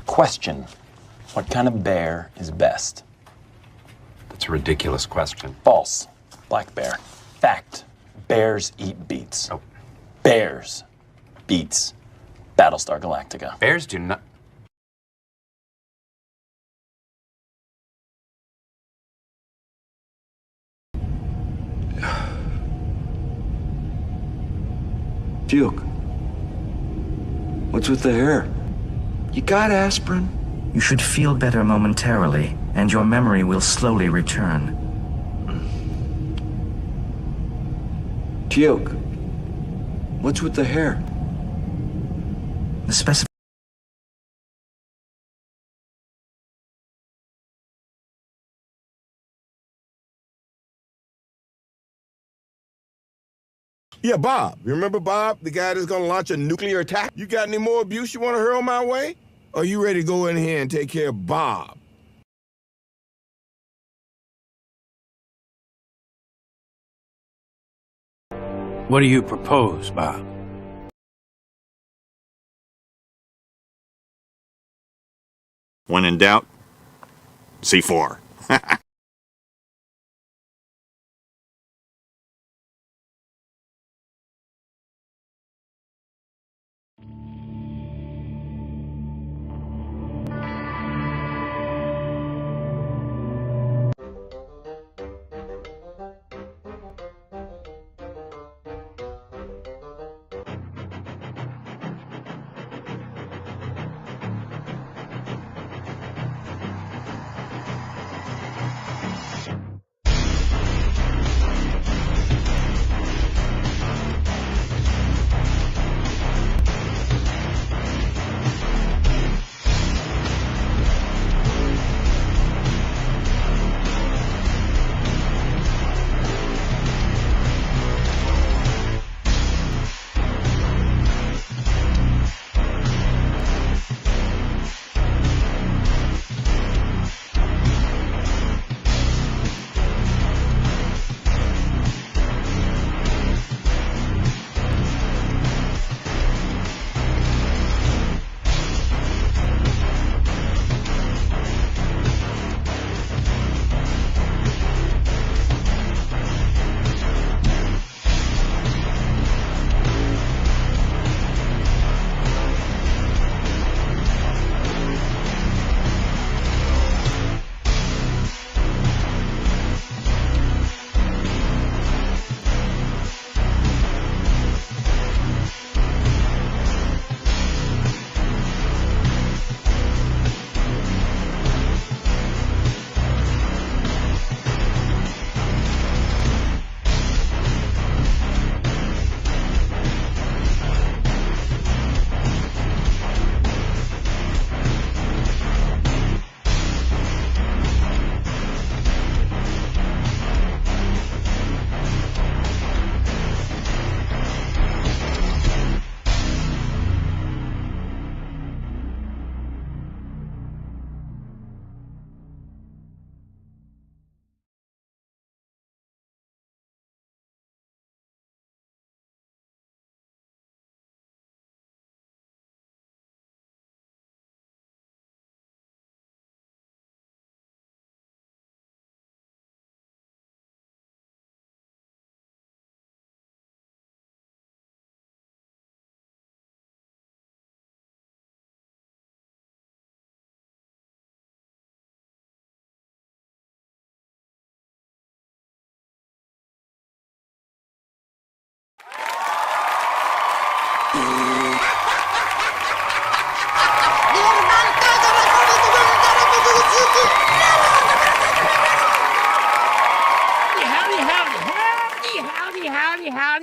Question. What kind of bear is best? That's a ridiculous question. False. Black bear. Fact. Bears eat beets. Oh. Bears. Beets. Battlestar Galactica. Bears do not... Duke, what's with the hair? You got aspirin? You should feel better momentarily, and your memory will slowly return. Duke, what's with the hair? The specific... Yeah, Bob. You remember Bob, the guy that's gonna launch a nuclear attack? You got any more abuse you want to hurl my way? Or are you ready to go in here and take care of Bob? What do you propose, Bob? When in doubt, C4.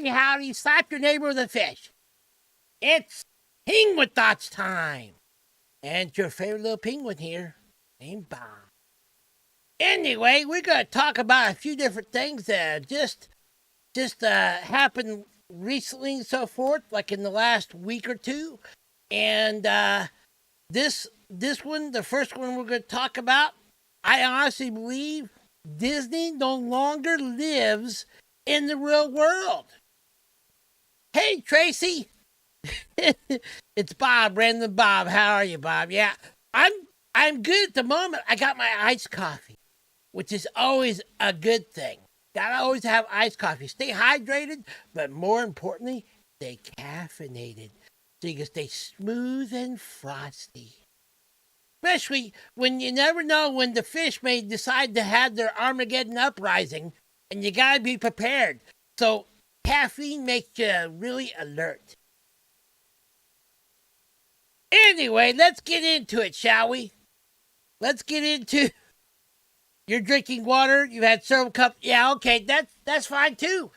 Howdy, slap your neighbor with a fish. It's Penguin Thoughts time. And it's your favorite little penguin here, named Bob. Anyway, we're going to talk about a few different things that just happened recently and so forth, like in the last week or two. And this one, the first one we're going to talk about, I honestly believe Disney no longer lives in the real world. Hey, Tracy. It's Bob, Random Bob. How are you, Bob? Yeah, I'm good at the moment. I got my iced coffee, which is always a good thing. Gotta always have iced coffee. Stay hydrated, but more importantly, stay caffeinated so you can stay smooth and frosty. Especially when you never know when the fish may decide to have their Armageddon uprising, and you gotta be prepared. So caffeine makes you really alert. Anyway, let's get into it, shall we? Let's get into... You're drinking water. You've had several cups. Yeah, okay, that's fine too.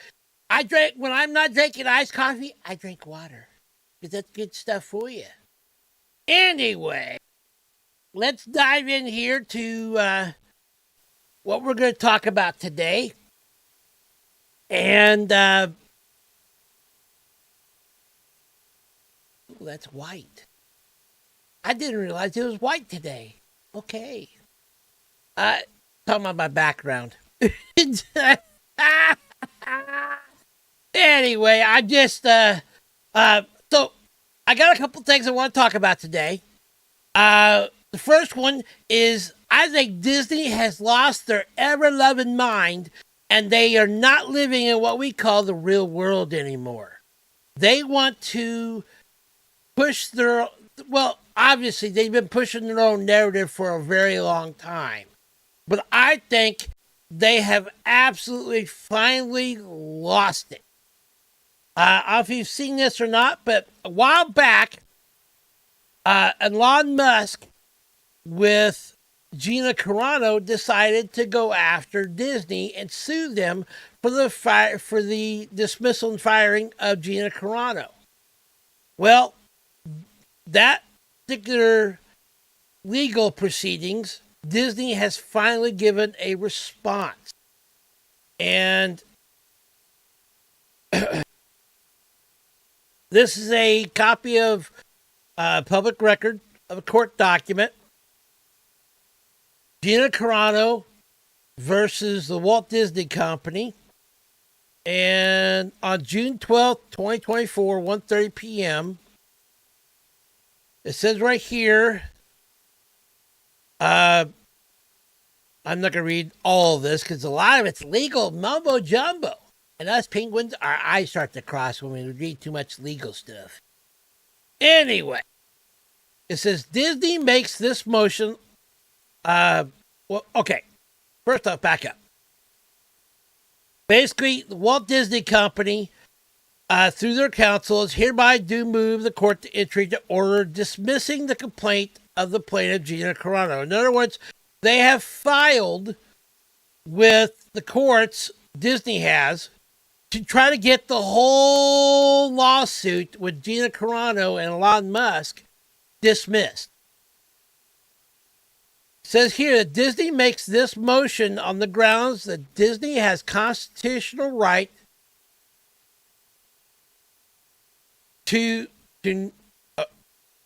When I'm not drinking iced coffee, I drink water because that's good stuff for you. Anyway, let's dive in here to what we're going to talk about today. And ooh, that's white. I didn't realize it was white today. Okay. Talking about my background. Anyway, I just so I got a couple things I want to talk about today. The first one is I think Disney has lost their ever-loving mind, and they are not living in what we call the real world anymore. They want to push their, well, obviously they've been pushing their own narrative for a very long time. But I think they have absolutely finally lost it. I don't know if you've seen this or not, but a while back, Elon Musk with Gina Carano decided to go after Disney and sue them for the dismissal and firing of Gina Carano. Well, that particular legal proceedings, Disney has finally given a response. And this is a copy of public record of a court document. Gina Carano versus the Walt Disney Company. And on June 12th, 2024, 1:30 p.m., it says right here, I'm not going to read all of this because a lot of it's legal mumbo jumbo. And us penguins, our eyes start to cross when we read too much legal stuff. Anyway, it says Disney makes this motion. Well, okay. First off, back up. Basically, the Walt Disney Company, through their counsel, is hereby do move the court to entry to order dismissing the complaint of the plaintiff, Gina Carano. In other words, they have filed with the courts, Disney has, to try to get the whole lawsuit with Gina Carano and Elon Musk dismissed. It says here that Disney makes this motion on the grounds that Disney has constitutional right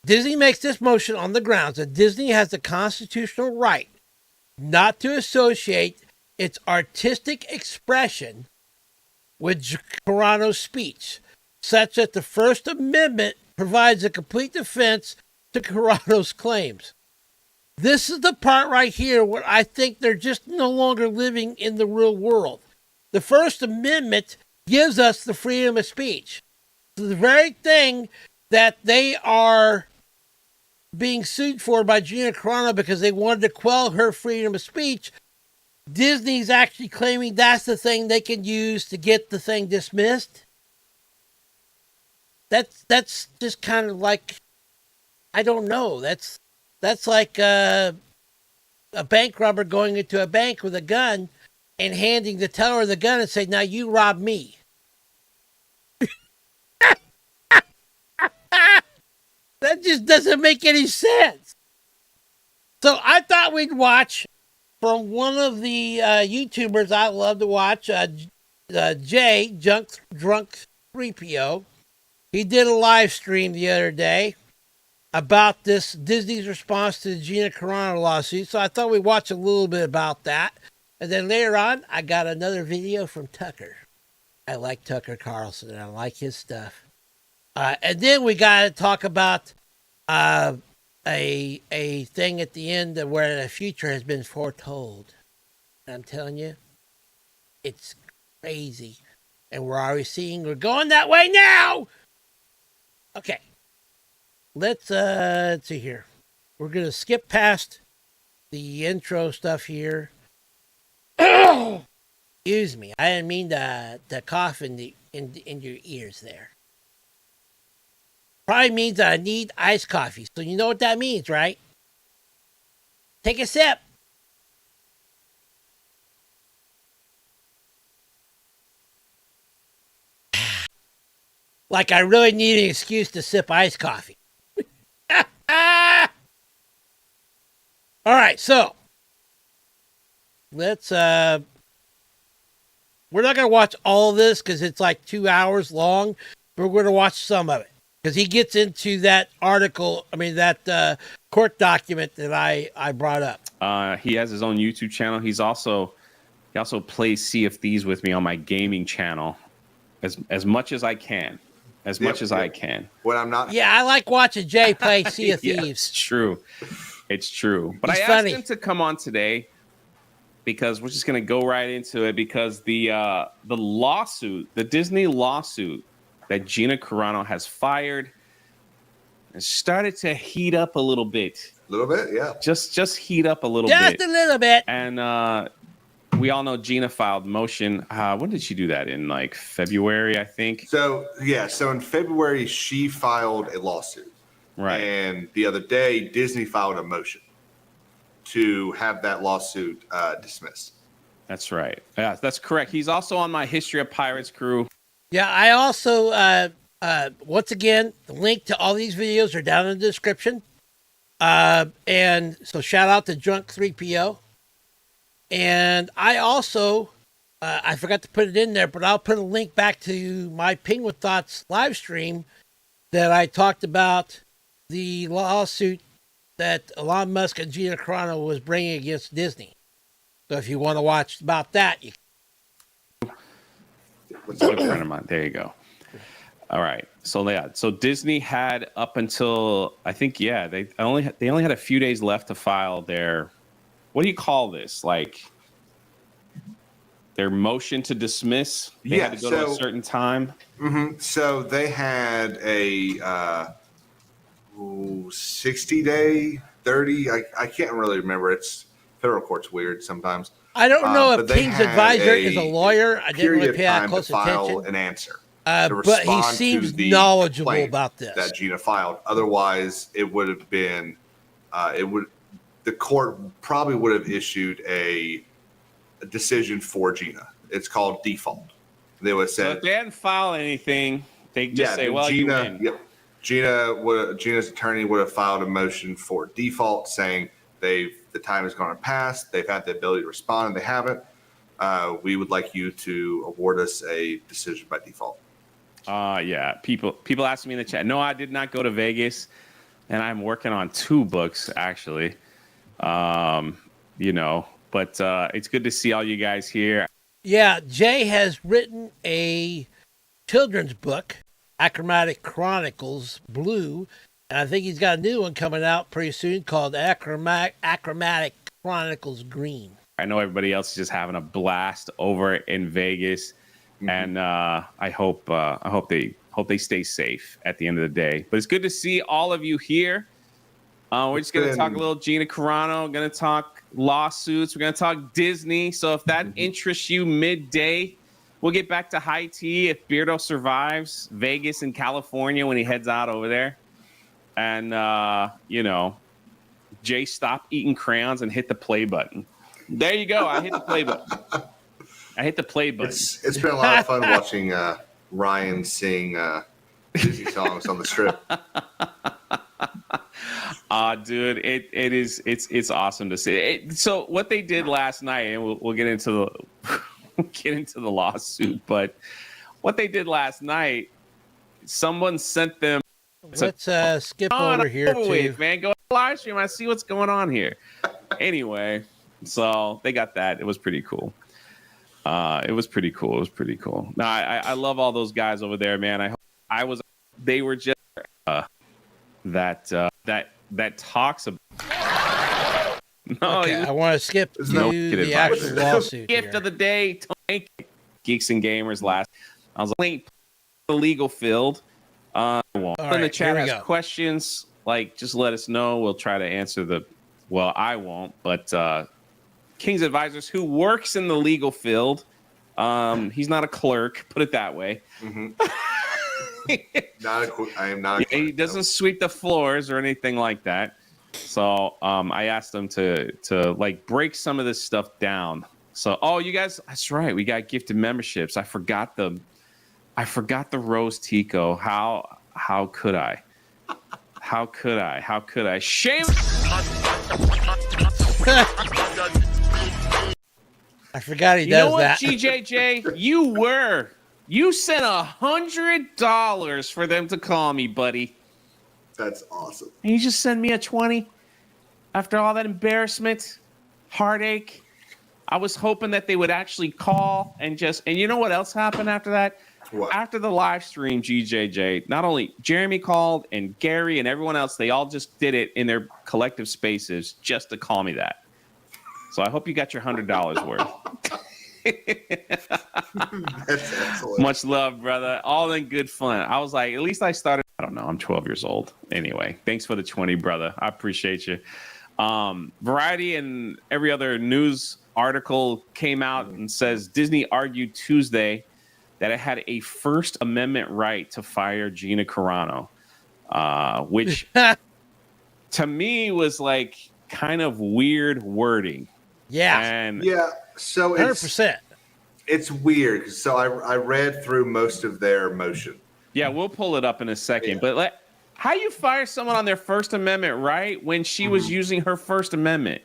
Disney makes this motion on the grounds that Disney has the constitutional right not to associate its artistic expression with Carano's speech, such that the First Amendment provides a complete defense to Carano's claims. This is the part right here where I think they're just no longer living in the real world. The First Amendment gives us the freedom of speech. So the very thing that they are being sued for by Gina Carano because they wanted to quell her freedom of speech, Disney's actually claiming that's the thing they can use to get the thing dismissed. That's just kind of like, I don't know. That's like a bank robber going into a bank with a gun and handing the teller the gun and saying, "Now you rob me." That just doesn't make any sense. So I thought we'd watch from one of the YouTubers I love to watch, Jay, Drunk 3PO. He did a live stream the other day about this Disney's response to the Gina Carano lawsuit. So I thought we'd watch a little bit about that. And then later on, I got another video from Tucker. I like Tucker Carlson, and I like his stuff. And then we got to talk about a thing at the end of where the future has been foretold. And I'm telling you, it's crazy. And we're already seeing we're going that way now. Okay. Let's see here. We're gonna skip past the intro stuff here. Excuse me. I didn't mean to cough in your ears there. Probably means I need iced coffee. So you know what that means, right? Take a sip. Like I really need an excuse to sip iced coffee. All right, so let's we're not going to watch all of this because it's like 2 hours long, but we're going to watch some of it because he gets into that article, that court document that I brought up. He has his own YouTube channel. He also plays Sea of Thieves with me on my gaming channel as much as I can. I can. When I'm not. Yeah, I like watching Jay play Sea of Thieves. Yeah, it's true. It's true. But He's I funny. asked him to come on today because we're just going to go right into it because the lawsuit, the Disney lawsuit that Gina Carano has fired has started to heat up a little bit. A little bit, yeah. Just heat up a little bit. Just a little bit. And we all know Gina filed motion. When did she do that? In like February, I think. So in February she filed a lawsuit. Right. And the other day Disney filed a motion to have that lawsuit dismissed. That's right. Yeah, that's correct. He's also on my History of Pirates crew. Yeah, I also once again, the link to all these videos are down in the description. And so shout out to Drunk 3PO. And I also, I forgot to put it in there, but I'll put a link back to my Penguin Thoughts live stream that I talked about the lawsuit that Elon Musk and Gina Carano was bringing against Disney. So if you want to watch about that, you can. What's Good friend of mine. There you go. All right. So Disney had up until I think they only had a few days left to file their, what do you call this? Like their motion to dismiss. They had to go to a certain time. Mm-hmm. So they had a 60-day, 30. I can't really remember. It's federal court's weird sometimes. I don't know if King's advisor is a lawyer. I didn't really pay that close attention. An answer. But he seems knowledgeable about this. That Gina filed. Otherwise, it would have been, the court probably would have issued a decision for Gina. It's called default. They would have said. So if they hadn't filed anything, they just say, well, Gina, you win. Yep. Gina's attorney would have filed a motion for default saying the time has gone and passed. They've had the ability to respond and they haven't. We would like you to award us a decision by default. Yeah. People ask me in the chat. No, I did not go to Vegas, and I'm working on 2 books actually. But it's good to see all you guys here. Yeah, Jay has written a children's book, Achromatic Chronicles Blue, and I think he's got a new one coming out pretty soon called Achromatic Chronicles Green. I know everybody else is just having a blast over in Vegas, and I hope they stay safe at the end of the day. But it's good to see all of you here. We're just going to talk a little Gina Carano. We're going to talk lawsuits. We're going to talk Disney. So if that interests you midday, we'll get back to high tea if Beardo survives Vegas and California when he heads out over there. And, Jay, stop eating crayons and hit the play button. There you go. I hit the play button. It's been a lot of fun watching Ryan sing Disney songs on the strip. Dude, it's awesome to see. So what they did last night, and we'll get into the lawsuit, but what they did last night, someone sent them. Let's skip over here too. Man, go live stream. I see what's going on here. Anyway, so they got that. It was pretty cool. It was pretty cool. No, I love all those guys over there, man. They were just that that talks about. No, Okay, I want to skip to no kid the advice. actual lawsuit. Gift here. of the day, Tony. Geeks and Gamers last. I was like, the legal field. I won't. All In the right, chat here we has go. questions. Like, just let us know. We'll try to answer the. Well, I won't, but King's Advisors, who works in the legal field. He's not a clerk. Put it that way. Mm-hmm. I am not. He doesn't sweep the floors or anything like that. So I asked him to like break some of this stuff down. So you guys, that's right. We got gifted memberships. I forgot the Rose Tico. How could I? How could I? Shame. I forgot he does that. You know what, GJJ? You sent $100 for them to call me, buddy. That's awesome. And you just send me a 20 after all that embarrassment, heartache. I was hoping that they would actually call and you know what else happened after that? What? After the live stream, GJJ, not only Jeremy called and Gary and everyone else, they all just did it in their collective spaces just to call me that. So I hope you got your $100 worth. That's excellent. Much love, brother. All in good fun. I was like, at least I started. I don't know. I'm 12 years old. Anyway, thanks for the 20, brother. I appreciate you. Variety and every other news article came out and says Disney argued Tuesday that it had a First Amendment right to fire Gina Carano, which to me was like kind of weird wording. Yeah. And Yeah. So 100%. It's weird. So I read through most of their motion. yeah, we'll pull it up in a second. Yeah. But how you fire someone on their First Amendment right when she was using her First Amendment?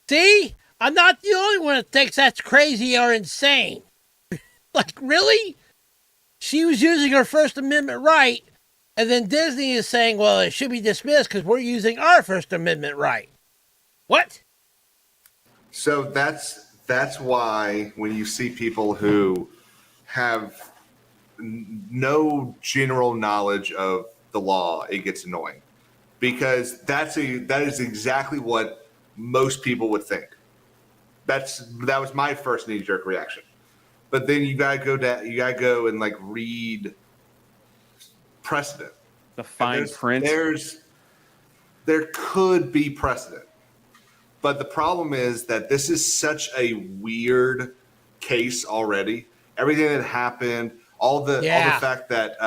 See? I'm not the only one that thinks that's crazy or insane. Like, really? She was using her First Amendment right, and then Disney is saying, well, it should be dismissed because we're using our First Amendment right. What? So that's why when you see people who have no general knowledge of the law, it gets annoying, because that is exactly what most people would think. That was my first knee-jerk reaction. But then you gotta go and like read precedent. The fine print. There could be precedent. But the problem is that this is such a weird case already. Everything that happened, all the fact that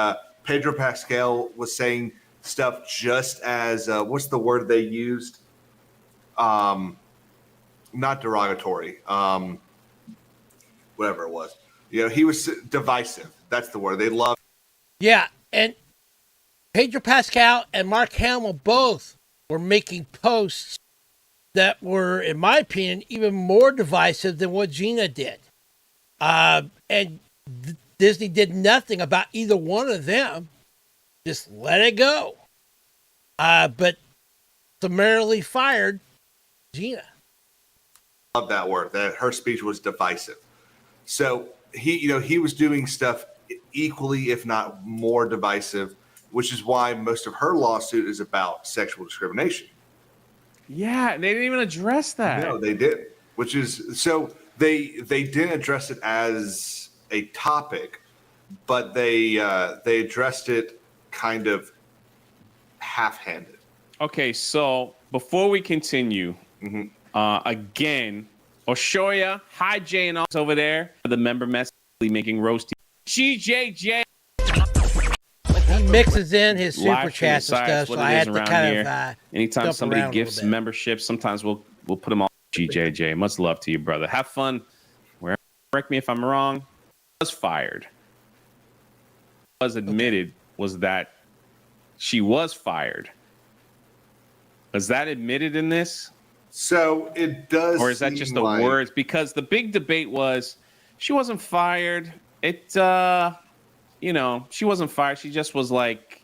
Pedro Pascal was saying stuff just as what's the word they used? Not derogatory. Whatever it was. You know, he was divisive. That's the word. They love. Yeah, and Pedro Pascal and Mark Hamill both were making posts that were, in my opinion, even more divisive than what Gina did. And Disney did nothing about either one of them. Just let it go. But summarily fired Gina. Love that word. That her speech was divisive. So he was doing stuff equally, if not more divisive, which is why most of her lawsuit is about sexual discrimination. Yeah, they didn't even address that. No, they did. Which is so they didn't address it as a topic, but they addressed it kind of half-handed. Okay, so before we continue, again, Oshoya, hi Jay and all over there, the member message making roasty. GJJ. He mixes in his super Live chats and stuff, so I had to kind of anytime somebody around a gifts little bit. memberships, sometimes we'll put them on GJJ. Much love to you, brother. Have fun. Correct me if I'm wrong. Was fired. Was admitted was that she was fired. Was that admitted in this? So it does. Or is that just the words? Because the big debate was she wasn't fired. She wasn't fired. She just was like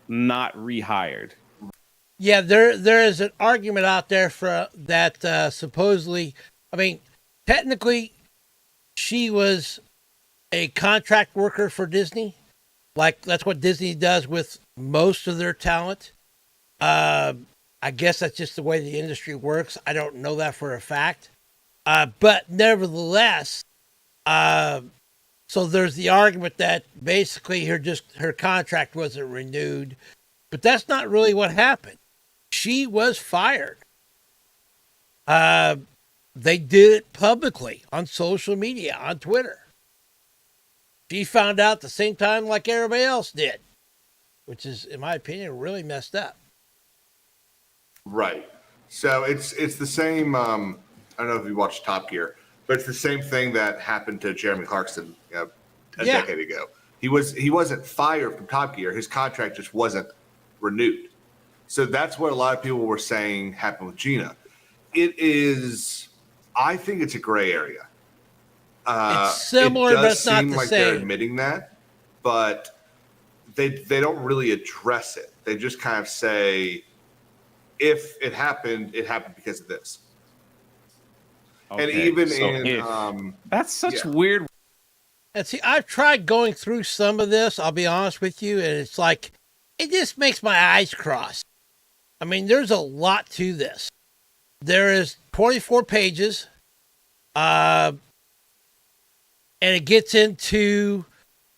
not rehired. Yeah, there is an argument out there for that supposedly, I mean, technically she was a contract worker for Disney. Like that's what Disney does with most of their talent. I guess that's just the way the industry works. I don't know that for a fact. But nevertheless, so there's the argument that basically her contract wasn't renewed, but that's not really what happened. She was fired. They did it publicly on social media, on Twitter. She found out the same time like everybody else did, which is, in my opinion, really messed up. Right. So it's the same. I don't know if you watched Top Gear, but it's the same thing that happened to Jeremy Clarkson a decade ago. He wasn't fired from Top Gear. His contract just wasn't renewed. So that's what a lot of people were saying happened with Gina. It is. I think it's a gray area. It's similar, but it's not the same. It does seem like they're admitting that, but they don't really address it. They just kind of say, if it happened because of this. Okay, and even that's such weird. And see, I've tried going through some of this, I'll be honest with you, and it's like, it just makes my eyes cross. I mean, there's a lot to this. There is 24 pages, and it gets into,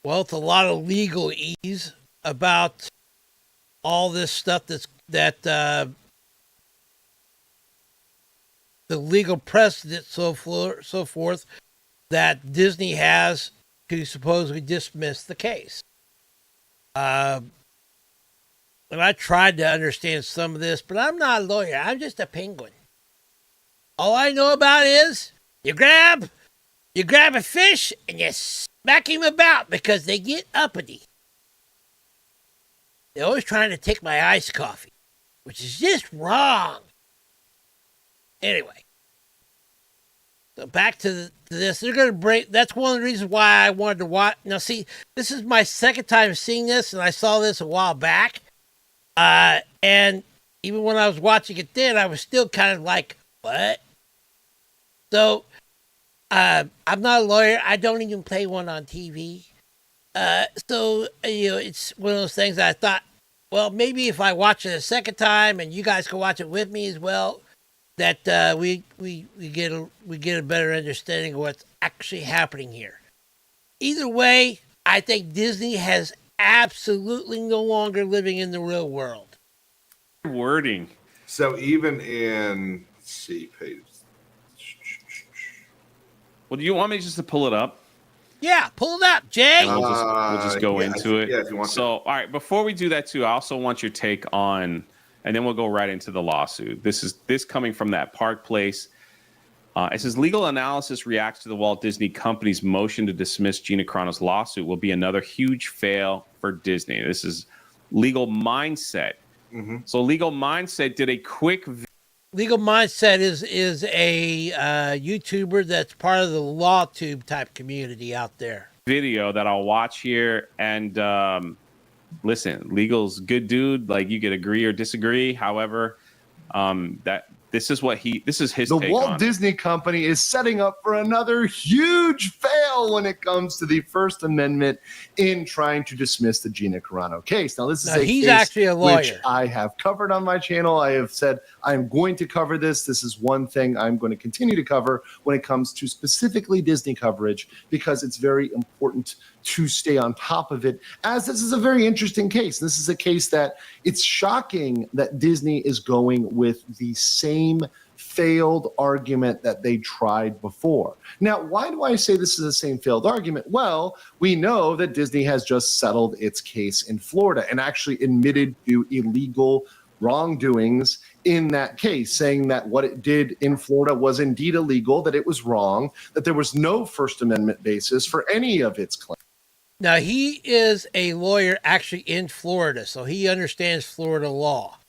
well, it's a lot of legalese about all this stuff that the legal precedent, so forth, that Disney has to supposedly dismiss the case. And I tried to understand some of this, but I'm not a lawyer. I'm just a penguin. All I know about is you grab a fish and you smack him about because they get uppity. They're always trying to take my iced coffee, which is just wrong. Anyway, so back to this. They're going to break. That's one of the reasons why I wanted to watch. Now, see, this is my second time seeing this, and I saw this a while back. And even when I was watching it then, I was still kind of like, what? So, I'm not a lawyer. I don't even play one on TV. So, it's one of those things that I thought, well, maybe if I watch it a second time and you guys can watch it with me as well, that we get a better understanding of what's actually happening here. Either way, I think Disney has absolutely no longer living in the real world. Wording. So even in, let's see, page. Well, do you want me just to pull it up? Yeah, pull it up, Jay. We'll just go into it. Yeah, if you want to. All right, before we do that too, I also want your take on, and then we'll go right into the lawsuit. This coming from that Park Place. It says legal analysis reacts to the Walt Disney Company's motion to dismiss Gina Carano's lawsuit will be another huge fail for Disney. This is Legal Mindset. Mm-hmm. So Legal Mindset did a quick. Legal Mindset is a YouTuber that's part of the LawTube type community out there. Video that I'll watch here, and listen, Legal's good dude. Like, you could agree or disagree. However, this is his The take Walt on Disney Company is setting up for another huge fail when it comes to the First Amendment in trying to dismiss the Gina Carano case. Now, this is he's case actually a lawyer, which I have covered on my channel. I have said I'm going to cover this. This is one thing I'm going to continue to cover when it comes to specifically Disney coverage, because it's very important to stay on top of it, as this is a very interesting case. This is a case that it's shocking that Disney is going with the same failed argument that they tried before. Now, why do I say this is the same failed argument? Well, we know that Disney has just settled its case in Florida and actually admitted to illegal wrongdoings in that case, saying that what it did in Florida was indeed illegal, that it was wrong, that there was no First Amendment basis for any of its claims. Now, he is a lawyer actually in Florida, so he understands Florida law.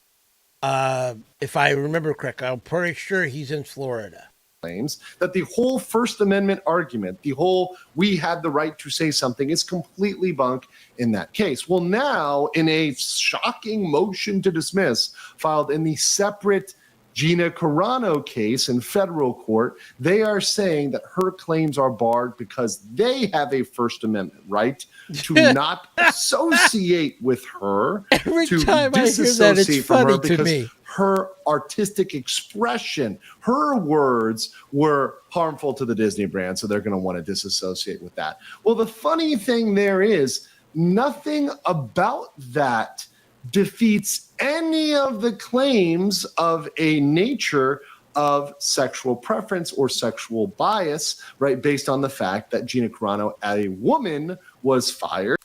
If I remember correctly, I'm pretty sure he's in Florida. Claims that the whole First Amendment argument, the whole we had the right to say something, is completely bunk in that case. Well, now, in a shocking motion to dismiss filed in the separate Gina Carano case in federal court, they are saying that her claims are barred because they have a First Amendment right to not associate with her, Every to time I hear that, it's disassociate from her funny to because me. her artistic expression, her words were harmful to the Disney brand, so they're going to want to disassociate with that. Well, the funny thing there is nothing about that defeats any of the claims of a nature of sexual preference or sexual bias, right, based on the fact that Gina Carano, as a woman, was fired.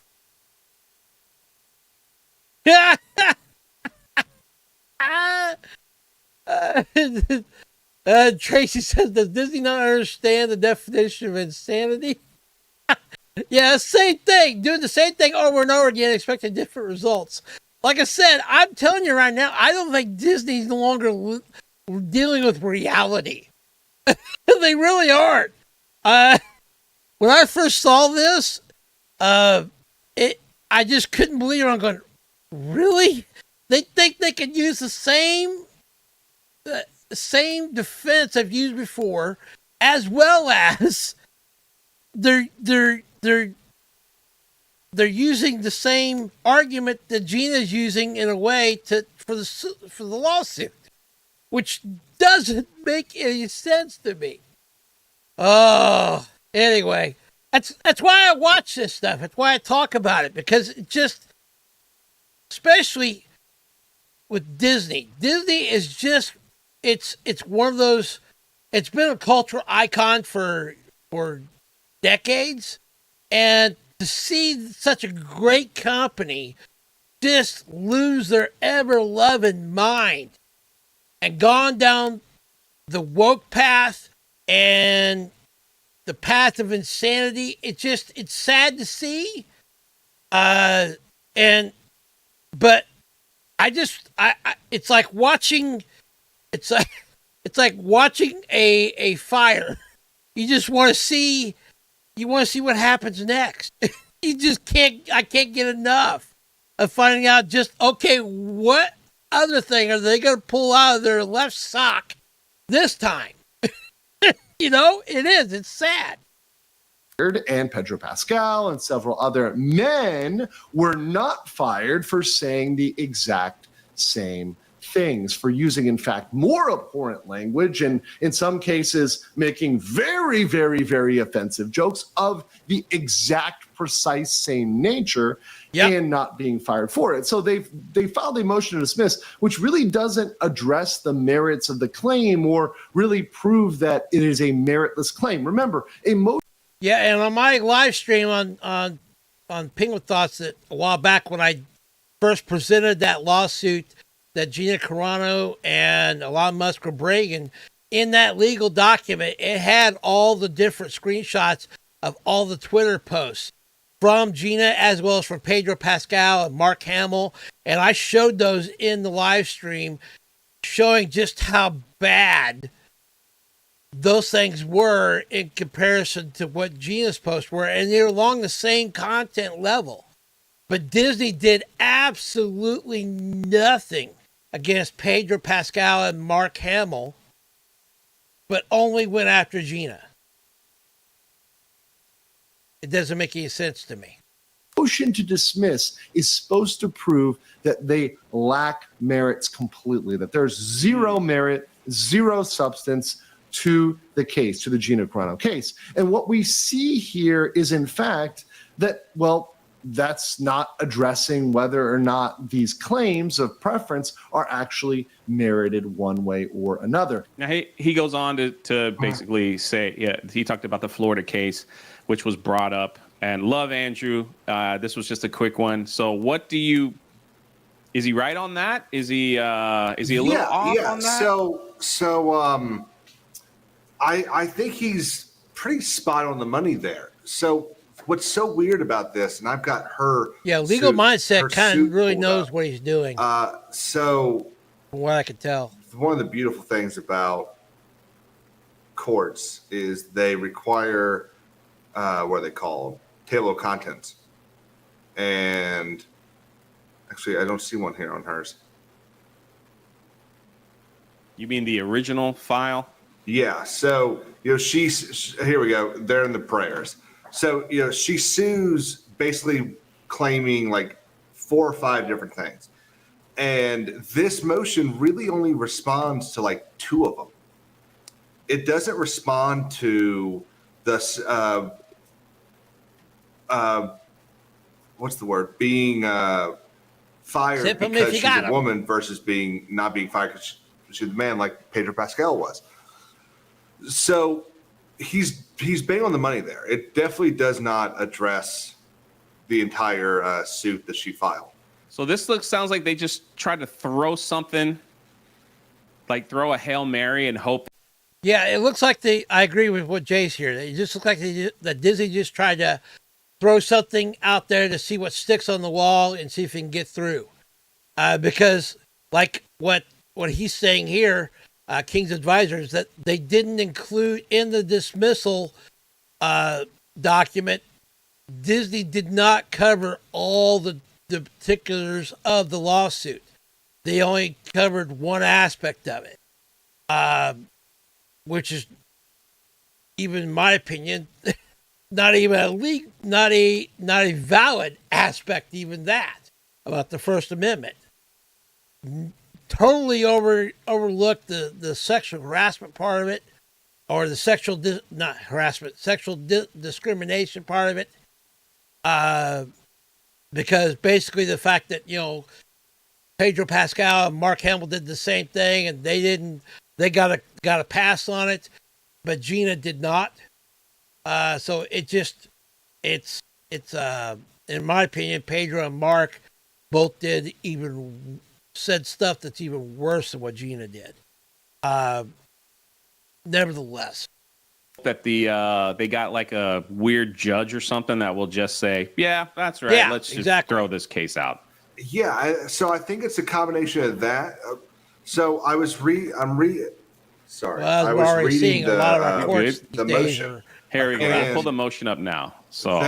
Tracy says, does Disney not understand the definition of insanity? Yeah, same thing. Doing the same thing over and over again, expecting different results. Like I said, I'm telling you right now, I don't think Disney's no longer dealing with reality. They really aren't. When I first saw this, I just couldn't believe it. I'm going, really? They think they could use the same defense I've used before, as well as they're using the same argument that Gina's using in a way for the lawsuit, which doesn't make any sense to me. Oh, anyway, that's why I watch this stuff. That's why I talk about it, because it just, especially with Disney. Disney is just, it's one of those, it's been a cultural icon for decades, and to see such a great company just lose their ever-loving mind and gone down the woke path and the path of insanity, it's sad to see. But it's like watching, it's like watching a fire. You just want to see. You want to see what happens next. You just I can't get enough of finding out just, okay, what other thing are they going to pull out of their left sock this time? It's sad. And Pedro Pascal and several other men were not fired for saying the exact same things, for using, in fact, more abhorrent language, and in some cases making very, very, very offensive jokes of the exact precise same nature, and not being fired for it. So they filed a motion to dismiss, which really doesn't address the merits of the claim or really prove that it is a meritless claim. Remember, a motion. Yeah, and on my live stream on Penguin Thoughts that a while back when I first presented that lawsuit that Gina Carano and Elon Musk were bringing, in that legal document, it had all the different screenshots of all the Twitter posts from Gina as well as from Pedro Pascal and Mark Hamill. And I showed those in the live stream, showing just how bad those things were in comparison to what Gina's posts were. And they're along the same content level. But Disney did absolutely nothing against Pedro Pascal and Mark Hamill, but only went after Gina. It doesn't make any sense to me. Motion to dismiss is supposed to prove that they lack merits completely, that there's zero merit, zero substance to the case, to the Gina Carano case. And what we see here is, in fact, that, well, that's not addressing whether or not these claims of preference are actually merited one way or another. Now, he goes on to basically say, he talked about the Florida case, which was brought up. And love Andrew. This was just a quick one. So is he right on that? Is he a little off on that? So I think he's pretty spot on the money there. So what's so weird about this, and I've got her. Yeah, legal mindset kind of really knows what he's doing. So from what I could tell, one of the beautiful things about courts is they require what do they call table of contents. And actually, I don't see one here on hers. You mean the original file? Yeah. So, here we go. They're in the prayers. So, she sues basically claiming like 4 or 5 different things. And this motion really only responds to like 2 of them. It doesn't respond to the, what's the word? Being fired because she's a woman versus not being fired because she's a man like Pedro Pascal was. So he's bang on the money there. It definitely does not address the entire suit that she filed. So this sounds like they just tried to throw something, like throw a Hail Mary and hope. Yeah, it looks like I agree with what Jay's here. It just looks like that Disney just tried to throw something out there to see what sticks on the wall and see if it can get through. Because like what he's saying here, King's Advisors, that they didn't include in the dismissal document, Disney did not cover all the particulars of the lawsuit. They only covered one aspect of it, which is, even in my opinion, not even not a valid aspect, even that, about the First Amendment. Totally overlooked the sexual harassment part of it, or the sexual discrimination part of it, because basically the fact that Pedro Pascal and Mark Hamill did the same thing, and they got a pass on it, but Gina did not. So it's in my opinion, Pedro and Mark both said stuff that's even worse than what Gina did. Nevertheless, that they got like a weird judge or something that will just say, yeah, that's right. Yeah, let's just throw this case out. Yeah. So I think it's a combination of that. So I was reading seeing a lot of our courts the these days motion. Harry, I'll pull the motion up now. So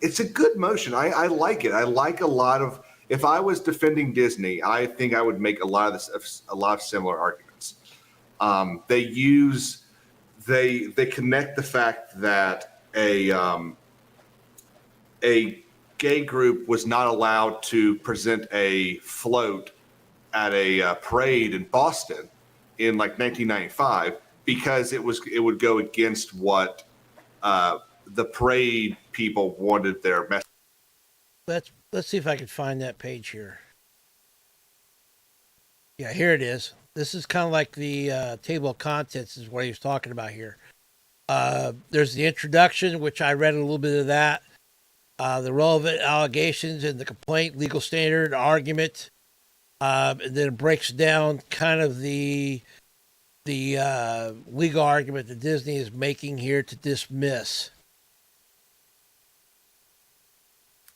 it's a good motion. I like it. I like a lot of. If I was defending Disney, I think I would make a lot of similar arguments. They connect the fact that a gay group was not allowed to present a float at a parade in Boston in like 1995 because it would go against what the parade people wanted their message. Let's see if I can find that page here. Yeah, here it is. This is kind of like the table of contents is what he was talking about here. There's the introduction, which I read a little bit of that. The relevant allegations and the complaint, legal standard, argument. And then it breaks down kind of the legal argument that Disney is making here to dismiss.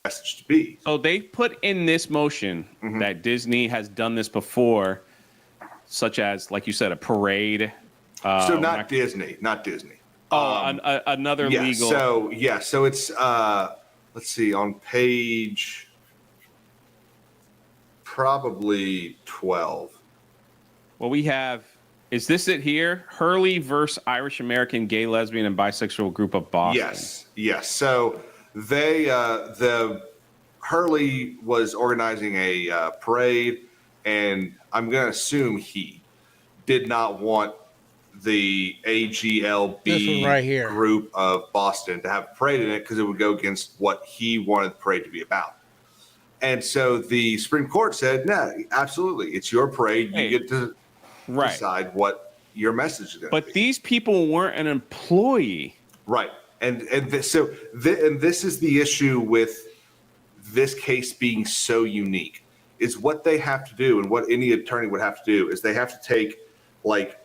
Message to be. So they put in this motion that Disney has done this before, such as, like you said, a parade. So not Disney. Another legal. So it's let's see, on page probably 12. Well, we have. Is this it here? Hurley versus Irish American Gay, Lesbian, and Bisexual Group of Boston. Yes. So the Hurley was organizing a parade, and I'm going to assume he did not want the AGLB right here group of Boston to have a parade in it because it would go against what he wanted the parade to be about. And so the Supreme Court said, no, absolutely. It's your parade. You get to decide what your message is going to be. But these people weren't an employee. Right. And this is the issue with this case being so unique, is what they have to do, and what any attorney would have to do, is they have to take like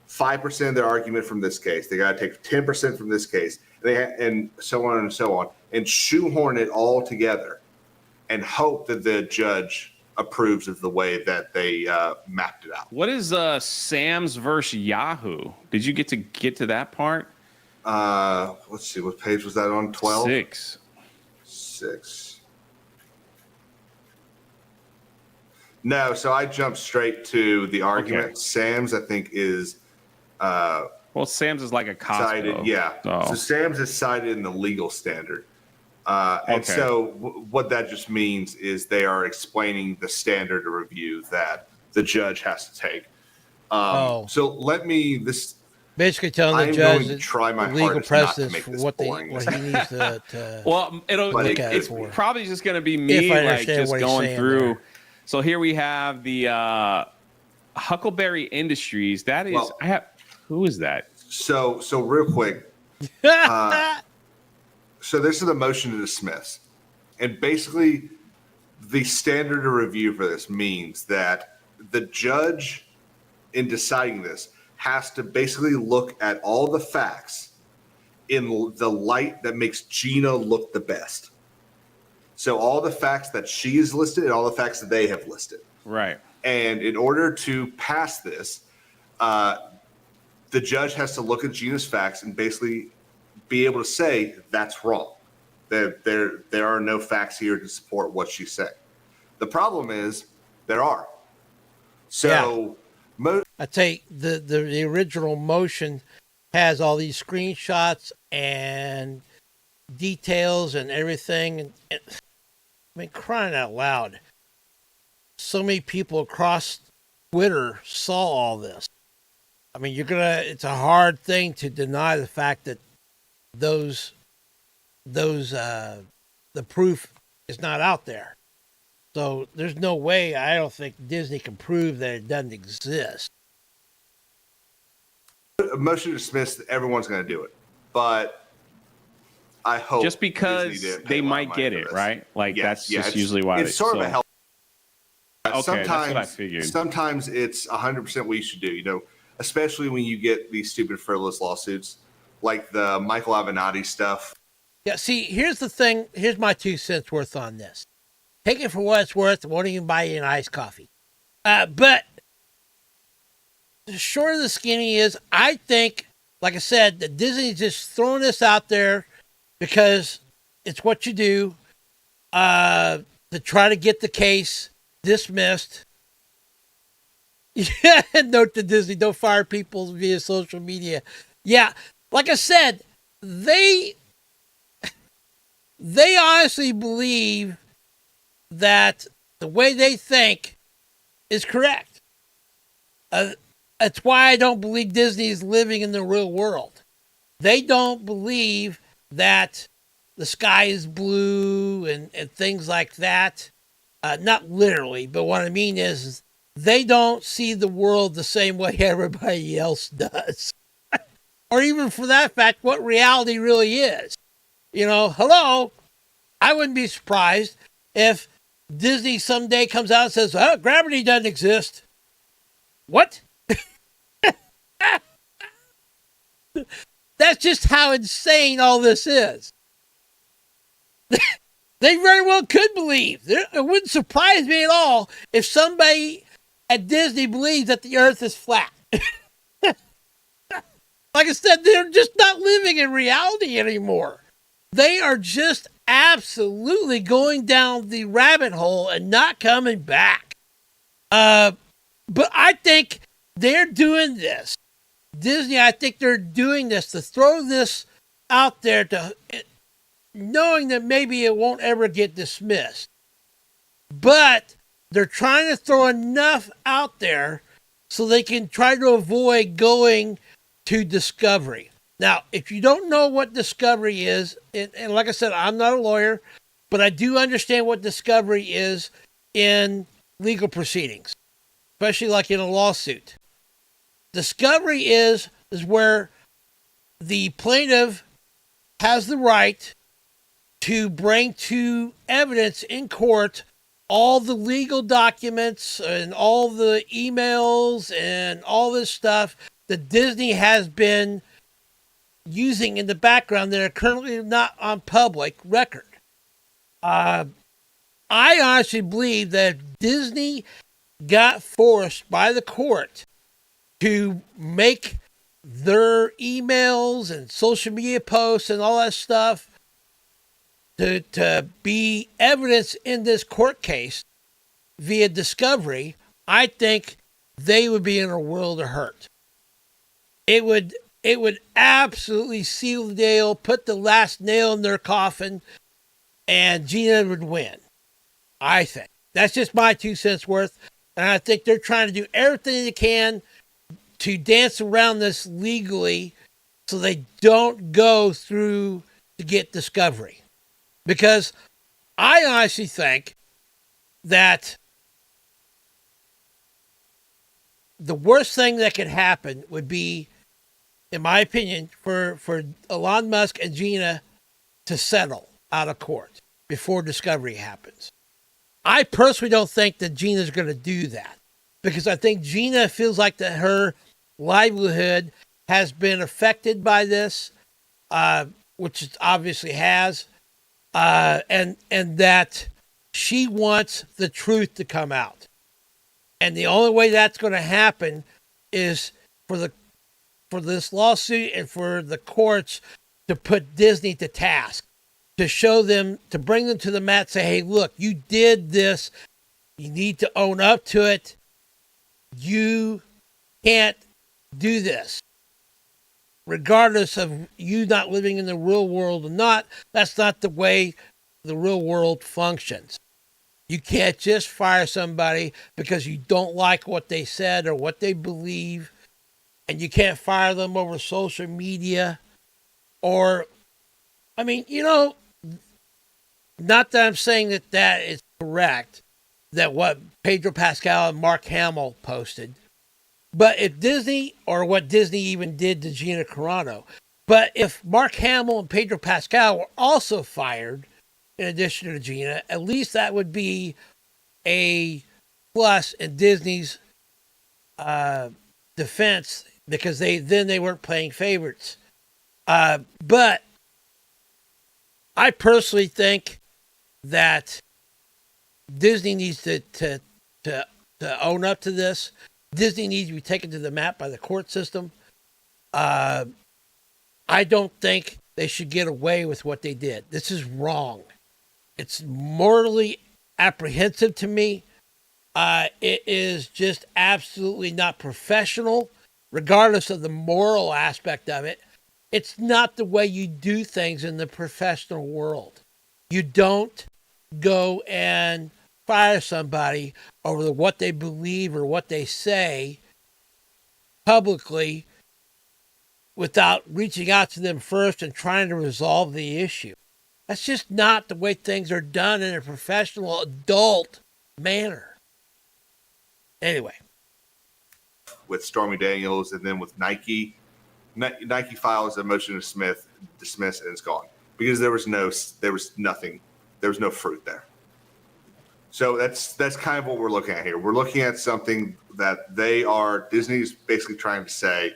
5% of their argument from this case. They got to take 10% from this case, and so on and so on, and shoehorn it all together and hope that the judge approves of the way that they mapped it out. What is Sam's versus Yahoo? Did you get to that part? Let's see, what page was that on? 12? 6. No, so I jumped straight to the argument. Okay. Sam's, I think, is Well, Sam's is like a cited. Costco. Yeah. So. So Sam's is cited in the legal standard. And Okay. so what that just means is they are explaining the standard of review that the judge has to take. So let me this. Basically telling the I'm judge going to try my the legal hardest not to precedence make for this what boring. what he needs to Well, look at it's for. probably just going to be If me, I like understand just what he's going saying through. there. So here we have the Huckleberry Industries. That is, Well- I have. Who is that? So real quick. So this is a motion to dismiss. And basically, the standard of review for this means that the judge, in deciding this, has to basically look at all the facts in the light that makes Gina look the best. So all the facts that she has listed and all the facts that they have listed. Right. And in order to pass this, the judge has to look at Gina's facts and basically be able to say that's wrong. There are no facts here to support what she's saying. The problem is there are. So I take the original motion has all these screenshots and details and everything. And, I mean, crying out loud. So many people across Twitter saw all this. I mean, it's a hard thing to deny the fact that the proof is not out there. So there's no way, I don't think Disney can prove that it doesn't exist. a motion to dismiss, everyone's going to do it. But I hope Just because Disney didn't pay they a lot of might money get for it, this. right? Like that's just it's- usually why it's sort of a help. Okay, that's what I figured. Sometimes it's 100% what you should do, especially when you get these stupid frivolous lawsuits like the Michael Avenatti stuff. Yeah, see, here's the thing. Here's my 2 cents worth on this. Take it for what it's worth. Won't even buy you an iced coffee. But the short of the skinny is, I think, like I said, that Disney's just throwing this out there because it's what you do to try to get the case dismissed. Yeah, note to Disney, don't fire people via social media. Yeah, like I said, they honestly believe that the way they think is correct. That's why I don't believe Disney is living in the real world. They don't believe that the sky is blue and things like that. Not literally, but what I mean is they don't see the world the same way everybody else does. Or even for that fact, what reality really is. Hello, I wouldn't be surprised if Disney someday comes out and says, oh, gravity doesn't exist. What? That's just how insane all this is. They very well could believe. It wouldn't surprise me at all if somebody at Disney believes that the earth is flat. Like I said, they're just not living in reality anymore. They are just absolutely going down the rabbit hole and not coming back. But I think they're doing this. Disney, I think they're doing this to throw this out there, knowing that maybe it won't ever get dismissed. But they're trying to throw enough out there so they can try to avoid going to discovery. Now, if you don't know what discovery is, and like I said, I'm not a lawyer, but I do understand what discovery is in legal proceedings, especially like in a lawsuit. Discovery is where the plaintiff has the right to bring to evidence in court all the legal documents and all the emails and all this stuff that Disney has been using in the background that are currently not on public record. I honestly believe that if Disney got forced by the court to make their emails and social media posts and all that stuff to be evidence in this court case, via Discovery, I think they would be in a world of hurt. It would absolutely seal the deal, put the last nail in their coffin, and Gina would win. I think. That's just my 2 cents worth. And I think they're trying to do everything they can to dance around this legally so they don't go through to get Discovery. Because I honestly think that the worst thing that could happen would be, in my opinion, for Elon Musk and Gina to settle out of court before Discovery happens. I personally don't think that Gina's going to do that, because I think Gina feels like that her livelihood has been affected by this, which it obviously has, and that she wants the truth to come out. And the only way that's going to happen is for this lawsuit and for the courts to put Disney to task, to show them, to bring them to the mat, say, hey, look, you did this. You need to own up to it. You can't do this. Regardless of you not living in the real world or not, that's not the way the real world functions. You can't just fire somebody because you don't like what they said or what they believe, and you can't fire them over social media. Or, I mean, not that I'm saying that is correct, that what Pedro Pascal and Mark Hamill posted, but if Disney, or what Disney even did to Gina Carano, but if Mark Hamill and Pedro Pascal were also fired, in addition to Gina, at least that would be a plus in Disney's defense, because they weren't playing favorites. But I personally think that Disney needs to own up to this. Disney needs to be taken to the mat by the court system. I don't think they should get away with what they did. This is wrong. It's morally apprehensive to me. It is just absolutely not professional, regardless of the moral aspect of it. It's not the way you do things in the professional world. You don't go and fire somebody over what they believe or what they say publicly without reaching out to them first and trying to resolve the issue. That's just not the way things are done in a professional, adult manner. Anyway. With Stormy Daniels, and then with Nike, Nike files a motion to dismiss, and it's gone because there was nothing, there was no fruit there. So that's kind of what we're looking at here. We're looking at something that Disney's basically trying to say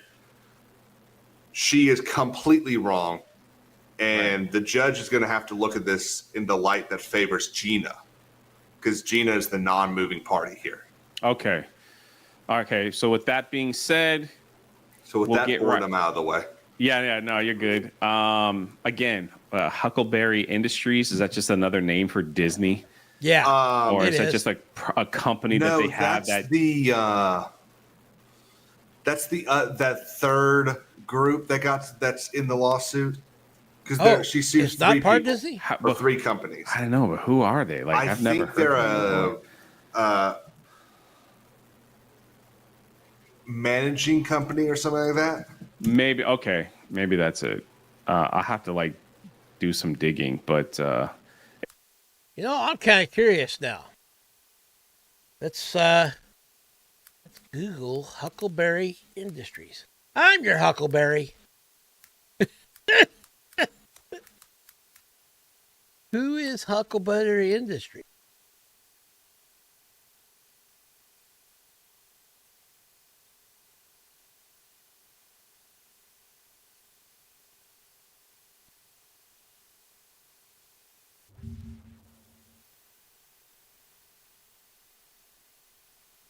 she is completely wrong, and the judge is going to have to look at this in the light that favors Gina, because Gina is the non-moving party here. Okay. So with that being said, we'll get them out of the way. Yeah, no, you're good. Again, Huckleberry Industries, is that just another name for Disney? Yeah. Or is that just like a company that they have? That's that third group that's in the lawsuit, because she sues it's not part of Disney or three companies. I don't know, but who are they? Like, I've never heard of them. They're managing company or something like that. Maybe that's it. I'll have to do some digging, but I'm kind of curious now. Let's Google Huckleberry Industries. I'm your Huckleberry. Who is Huckleberry Industries?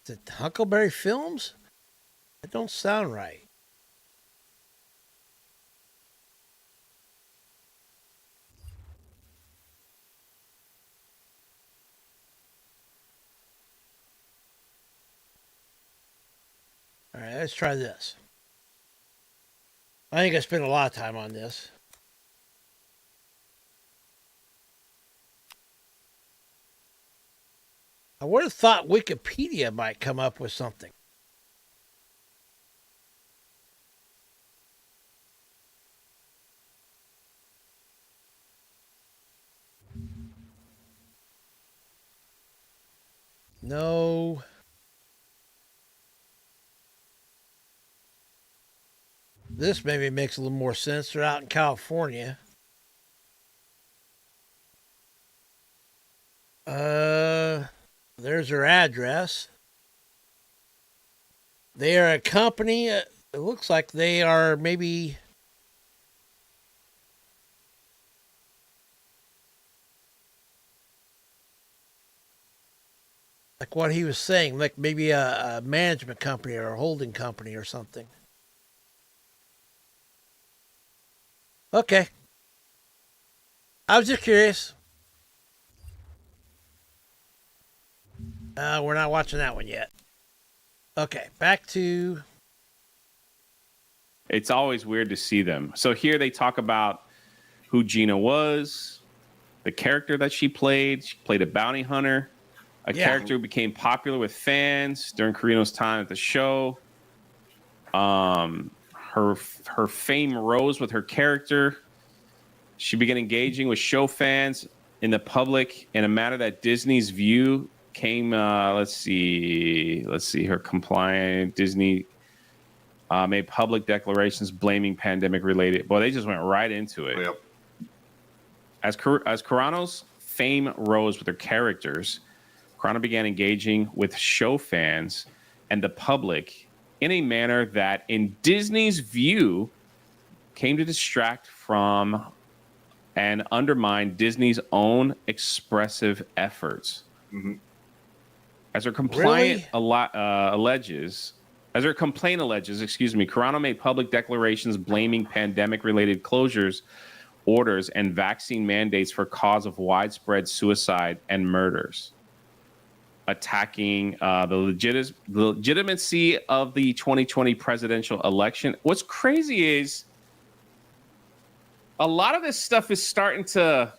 Is it Huckleberry Films? That don't sound right. Let's try this. I think I spent a lot of time on this. I would have thought Wikipedia might come up with something. No. This maybe makes a little more sense. They're out in California. There's her address. They are a company. It looks like they are maybe... like what he was saying, like maybe a management company or a holding company or something. Okay. I was just curious. We're not watching that one yet. Okay, back to... It's always weird to see them. So here they talk about who Gina was, the character that she played. She played a bounty hunter, a character who became popular with fans during Carano's time at the show. Her fame rose with her character. She began engaging with show fans in the public in a manner that Disney's view came. Let's see. Her compliant Disney made public declarations blaming pandemic-related. Boy, they just went right into it. Yep. As Carano's fame rose with her characters, Carano began engaging with show fans and the public in a manner that, in Disney's view, came to distract from and undermine Disney's own expressive efforts. Mm-hmm. As her complaint alleges, Carano made public declarations blaming pandemic-related closures, orders, and vaccine mandates for cause of widespread suicide and murders, attacking the legitimacy of the 2020 presidential election. What's crazy is a lot of this stuff is starting to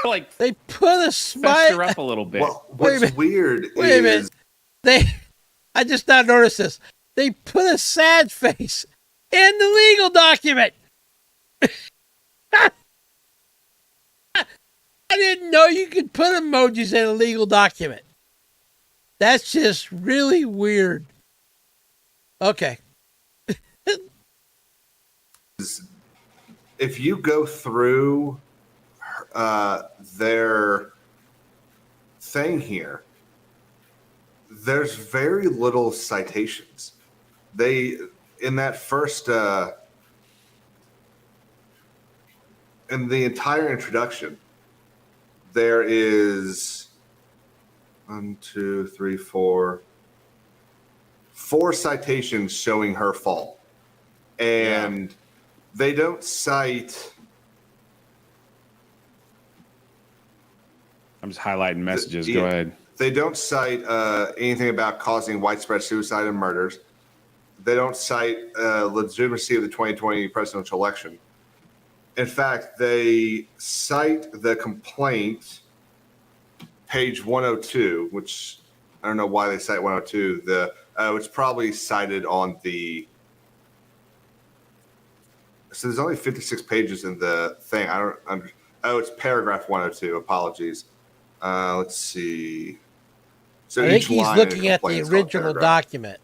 like they put a fester up a little bit. Well, what's weird Wait a minute. I just now noticed this. They put a sad face in the legal document. I didn't know you could put emojis in a legal document. That's just really weird. Okay. If you go through their thing here, there's very little citations. They, in that first, in the entire introduction, there is 4 citations showing her fall. And they don't cite... I'm just highlighting messages. Go ahead. They don't cite anything about causing widespread suicide and murders. They don't cite legitimacy of the 2020 presidential election. In fact, they cite the complaint, page 102, which I don't know why they cite 102. It's probably cited on the... So there's only 56 pages in the thing. It's paragraph 102. Apologies. Let's see. So I think he's looking at the original document,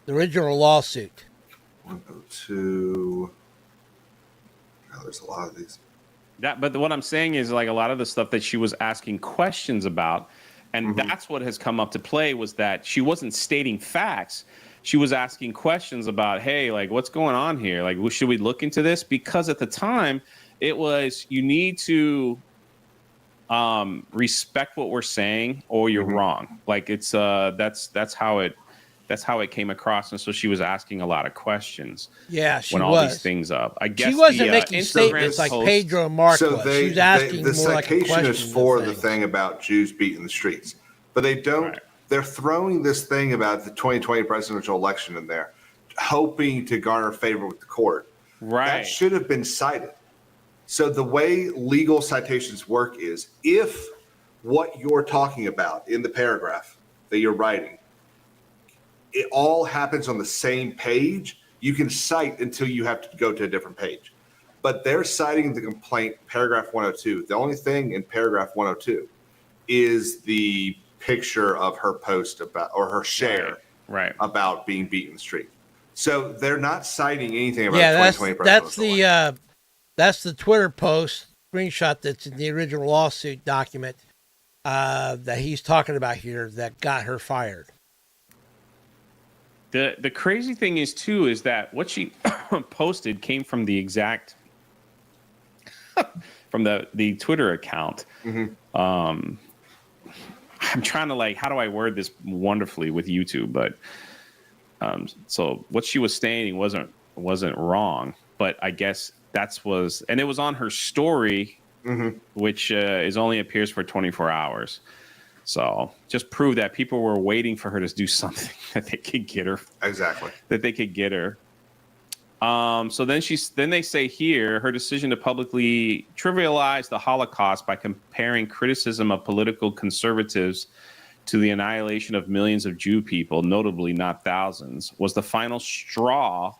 the original lawsuit. 102. Oh, there's a lot of these. But what I'm saying is, like, a lot of the stuff that she was asking questions about, and that's what has come up to play, was that she wasn't stating facts. She was asking questions about, hey, like, what's going on here? Like, should we look into this? Because at the time, it was, you need to respect what we're saying, or you're wrong. Like, it's that's how it came across. And so she was asking a lot of questions. Yeah, she when all was. These things up. I guess she wasn't making statements like Pedro and Mark was. She was asking the more like a citation question. is for the thing about Jews beating the streets, but they don't they're throwing this thing about the 2020 presidential election in there, hoping to garner favor with the court. Right. That should have been cited. So the way legal citations work is if what you're talking about in the paragraph that you're writing, it all happens on the same page, you can cite until you have to go to a different page. But they're citing the complaint, paragraph 102. The only thing in paragraph 102 is the picture of her post about, or her share about being beat in the street. So they're not citing anything about the 2020 presidential election. That's the Twitter post screenshot that's in the original lawsuit document that he's talking about here that got her fired. The crazy thing is too is that what she posted came from the exact from the Twitter account. I'm trying to how do I word this wonderfully with YouTube, but so what she was stating wasn't wrong, but I guess and it was on her story, which is only appears for 24 hours. So just prove that people were waiting for her to do something that they could get her. Exactly. That they could get her. So then they say here her decision to publicly trivialize the Holocaust by comparing criticism of political conservatives to the annihilation of millions of Jew people, notably not thousands, was the final straw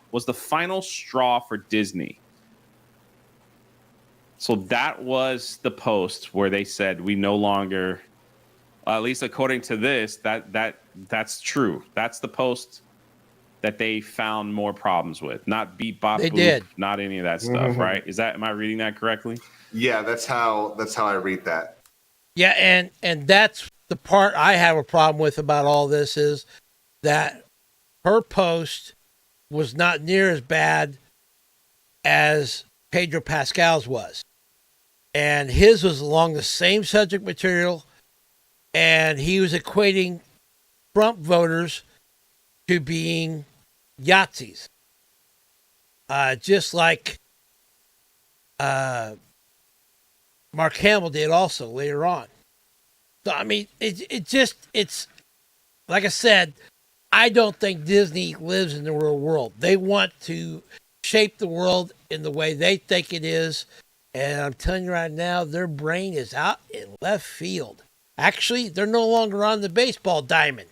for Disney. So that was the post where they said we no longer, at least according to this, that's true. That's the post that they found more problems with. Not beat bop They boop, did. not any of that stuff, right? Am I reading that correctly? Yeah, that's how I read that. Yeah, and that's the part I have a problem with about all this is that her post was not near as bad as Pedro Pascal's was. And his was along the same subject material, and he was equating Trump voters to being Yahtzees. Just like Mark Hamill did also later on. So, I mean, it's like I said, I don't think Disney lives in the real world. They want to shape the world in the way they think it is. And I'm telling you right now, their brain is out in left field. Actually, they're no longer on the baseball diamond.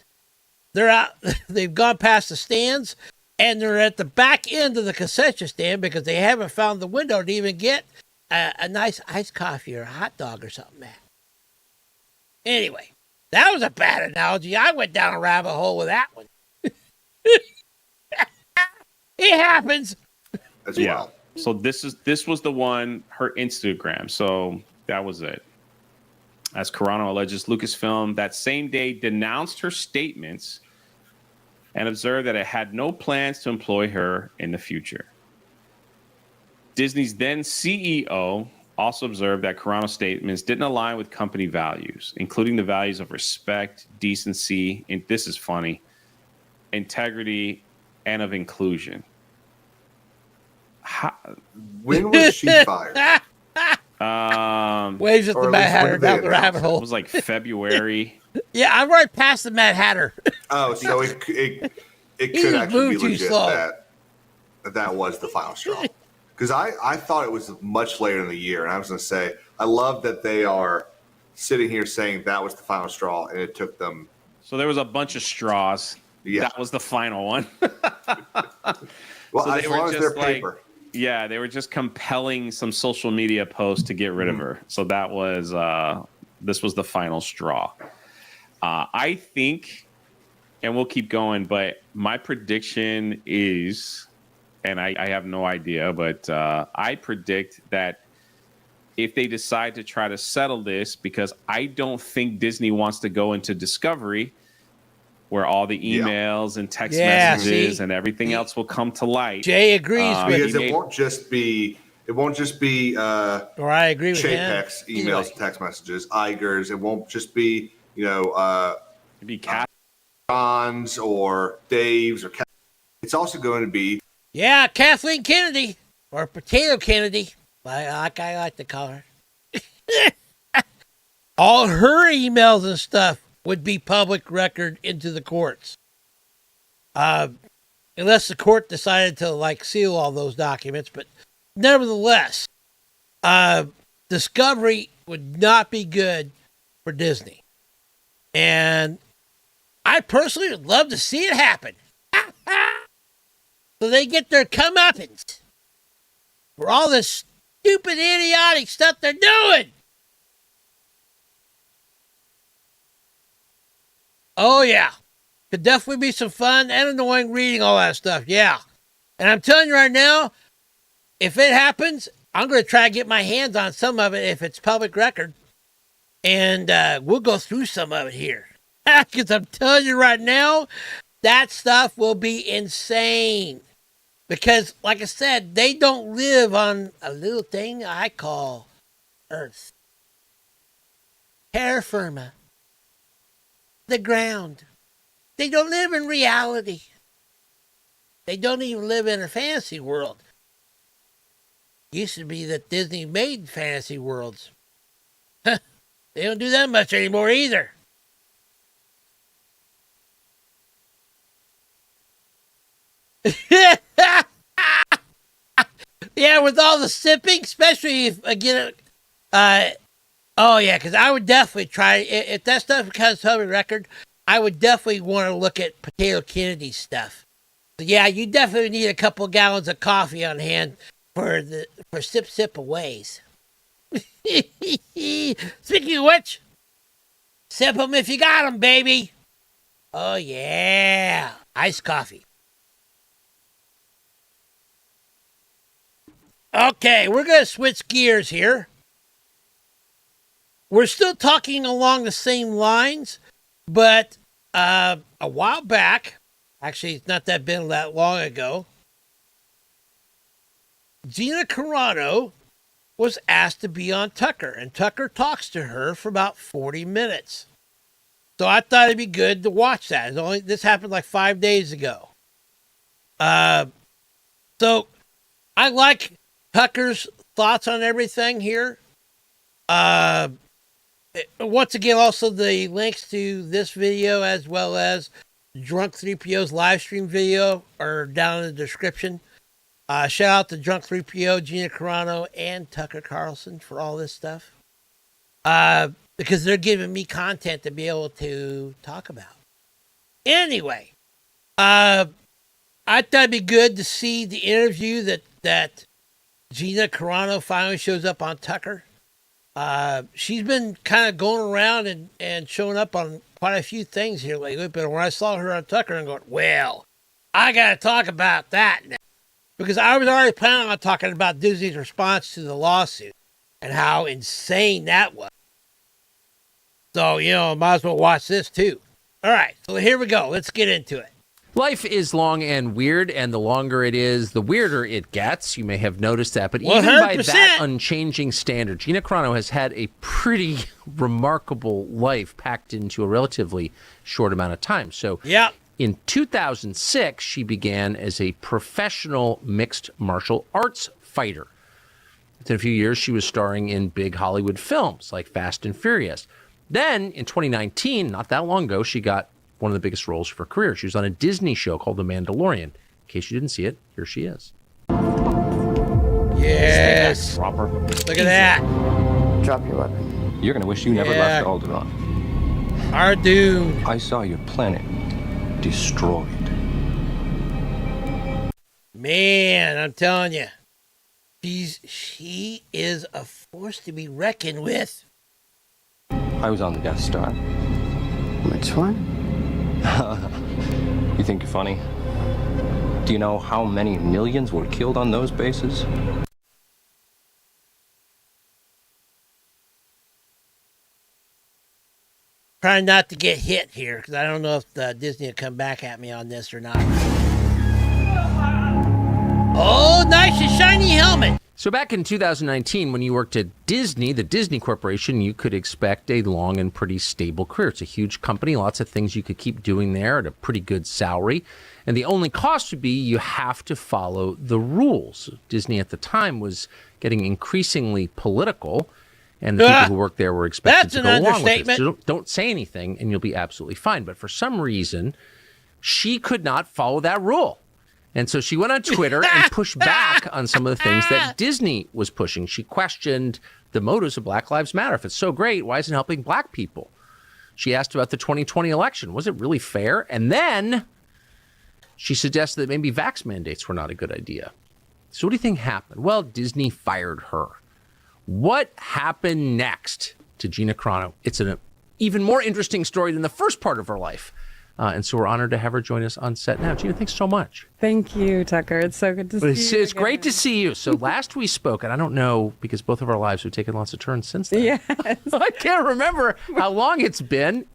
They're out. They've gone past the stands, and they're at the back end of the concession stand because they haven't found the window to even get a nice iced coffee or a hot dog or something, man. Anyway, that was a bad analogy. I went down a rabbit hole with that one. It happens. As well. So this was the one, her Instagram. So that was it. As Carano alleges, Lucasfilm that same day denounced her statements and observed that it had no plans to employ her in the future. Disney's then CEO also observed that Carano's statements didn't align with company values, including the values of respect, decency, and this is funny, integrity, and of inclusion. When was she fired? Waves at the Mad Hatter down the rabbit hole. It was like February. Yeah, I'm right past the Mad Hatter. Oh, so it could actually be legit that was the final straw. Because I thought it was much later in the year, and I was going to say I love that they are sitting here saying that was the final straw, and it took them. So there was a bunch of straws. Yeah, that was the final one. Well, so as long as they're paper. Yeah, they were just compelling some social media posts to get rid of her. So that was this was the final straw. I think, and we'll keep going, but my prediction is, and I have no idea, but I predict that if they decide to try to settle this, because I don't think Disney wants to go into discovery where all the emails and text messages and everything else will come to light. Jay agrees with because it won't just be or I agree with Chapek's emails and text messages, Iger's. It won't just be it'd be John's or Dave's or it's also going to be Kathleen Kennedy or Potato Kennedy, like I like to call her. All her emails and stuff would be public record into the courts. Unless the court decided to like seal all those documents, but nevertheless, discovery would not be good for Disney. And I personally would love to see it happen. So they get their comeuppance for all this stupid, idiotic stuff they're doing. Oh, yeah. Could definitely be some fun and annoying reading all that stuff. Yeah. And I'm telling you right now, if it happens, I'm going to try to get my hands on some of it if it's public record. And we'll go through some of it here. Because I'm telling you right now, that stuff will be insane. Because, like I said, they don't live on a little thing I call Earth. Terra firma. The ground. They don't live in reality. They don't even live in a fantasy world. Used to be that Disney made fantasy worlds. They don't do that much anymore either. Yeah, with all the sipping, especially if, again, oh yeah, because I would definitely try, if that stuff becomes public record, I would definitely want to look at Potato Kennedy's stuff. So yeah, you definitely need a couple gallons of coffee on hand for sip aways. Speaking of which, sip them if you got them, baby. Oh yeah, iced coffee. Okay, we're going to switch gears here. We're still talking along the same lines, but a while back, actually it's not been that long ago, Gina Carano was asked to be on Tucker, and Tucker talks to her for about 40 minutes. So I thought it'd be good to watch that. This happened like 5 days ago. So I like Tucker's thoughts on everything here. Once again, also the links to this video as well as Drunk 3PO's live stream video are down in the description. Shout out to Drunk 3PO, Gina Carano, and Tucker Carlson for all this stuff. Because they're giving me content to be able to talk about. Anyway, I thought it'd be good to see the interview that Gina Carano finally shows up on Tucker. She's been kind of going around and showing up on quite a few things here lately, but when I saw her on Tucker, I'm going, well, I got to talk about that now. Because I was already planning on talking about Disney's response to the lawsuit and how insane that was. So, might as well watch this too. All right, so here we go. Let's get into it. Life is long and weird, and the longer it is, the weirder it gets. You may have noticed that. But even 100%. By that unchanging standard, Gina Carano has had a pretty remarkable life packed into a relatively short amount of time. So yeah. In 2006, she began as a professional mixed martial arts fighter. Within a few years, she was starring in big Hollywood films like Fast and Furious. Then, in 2019, not that long ago, she got one of the biggest roles of her career. She was on a Disney show called The Mandalorian. In case you didn't see it, here she is. Yes. Dropper. Look at that. Drop your weapon. You're going to wish you never left Alderaan. Our dude. I saw your planet destroyed. Man, I'm telling you. She is a force to be reckoned with. I was on the Death Star. Which one? You think you're funny? Do you know how many millions were killed on those bases? Trying not to get hit here, because I don't know if Disney will come back at me on this or not. Oh, nice and shiny helmet. So back in 2019, when you worked at Disney, the Disney Corporation, you could expect a long and pretty stable career. It's a huge company, lots of things you could keep doing there at a pretty good salary. And the only cost would be you have to follow the rules. Disney at the time was getting increasingly political, And the people who work there were expected That's to an go along with it. understatement. So don't say anything and you'll be absolutely fine. But for some reason, she could not follow that rule. And so she went on Twitter and pushed back on some of the things that Disney was pushing. She questioned the motives of Black Lives Matter. If it's so great, why isn't it helping black people? She asked about the 2020 election. Was it really fair? And then she suggested that maybe vax mandates were not a good idea. So what do you think happened? Well, Disney fired her. What happened next to Gina Carano? It's an even more interesting story than the first part of her life. And so we're honored to have her join us on set now. Gina, thanks so much. Thank you, Tucker. It's so good to see you. It's great to see you. So last we spoke, and I don't know, because both of our lives have taken lots of turns since then. Yes. I can't remember how long it's been.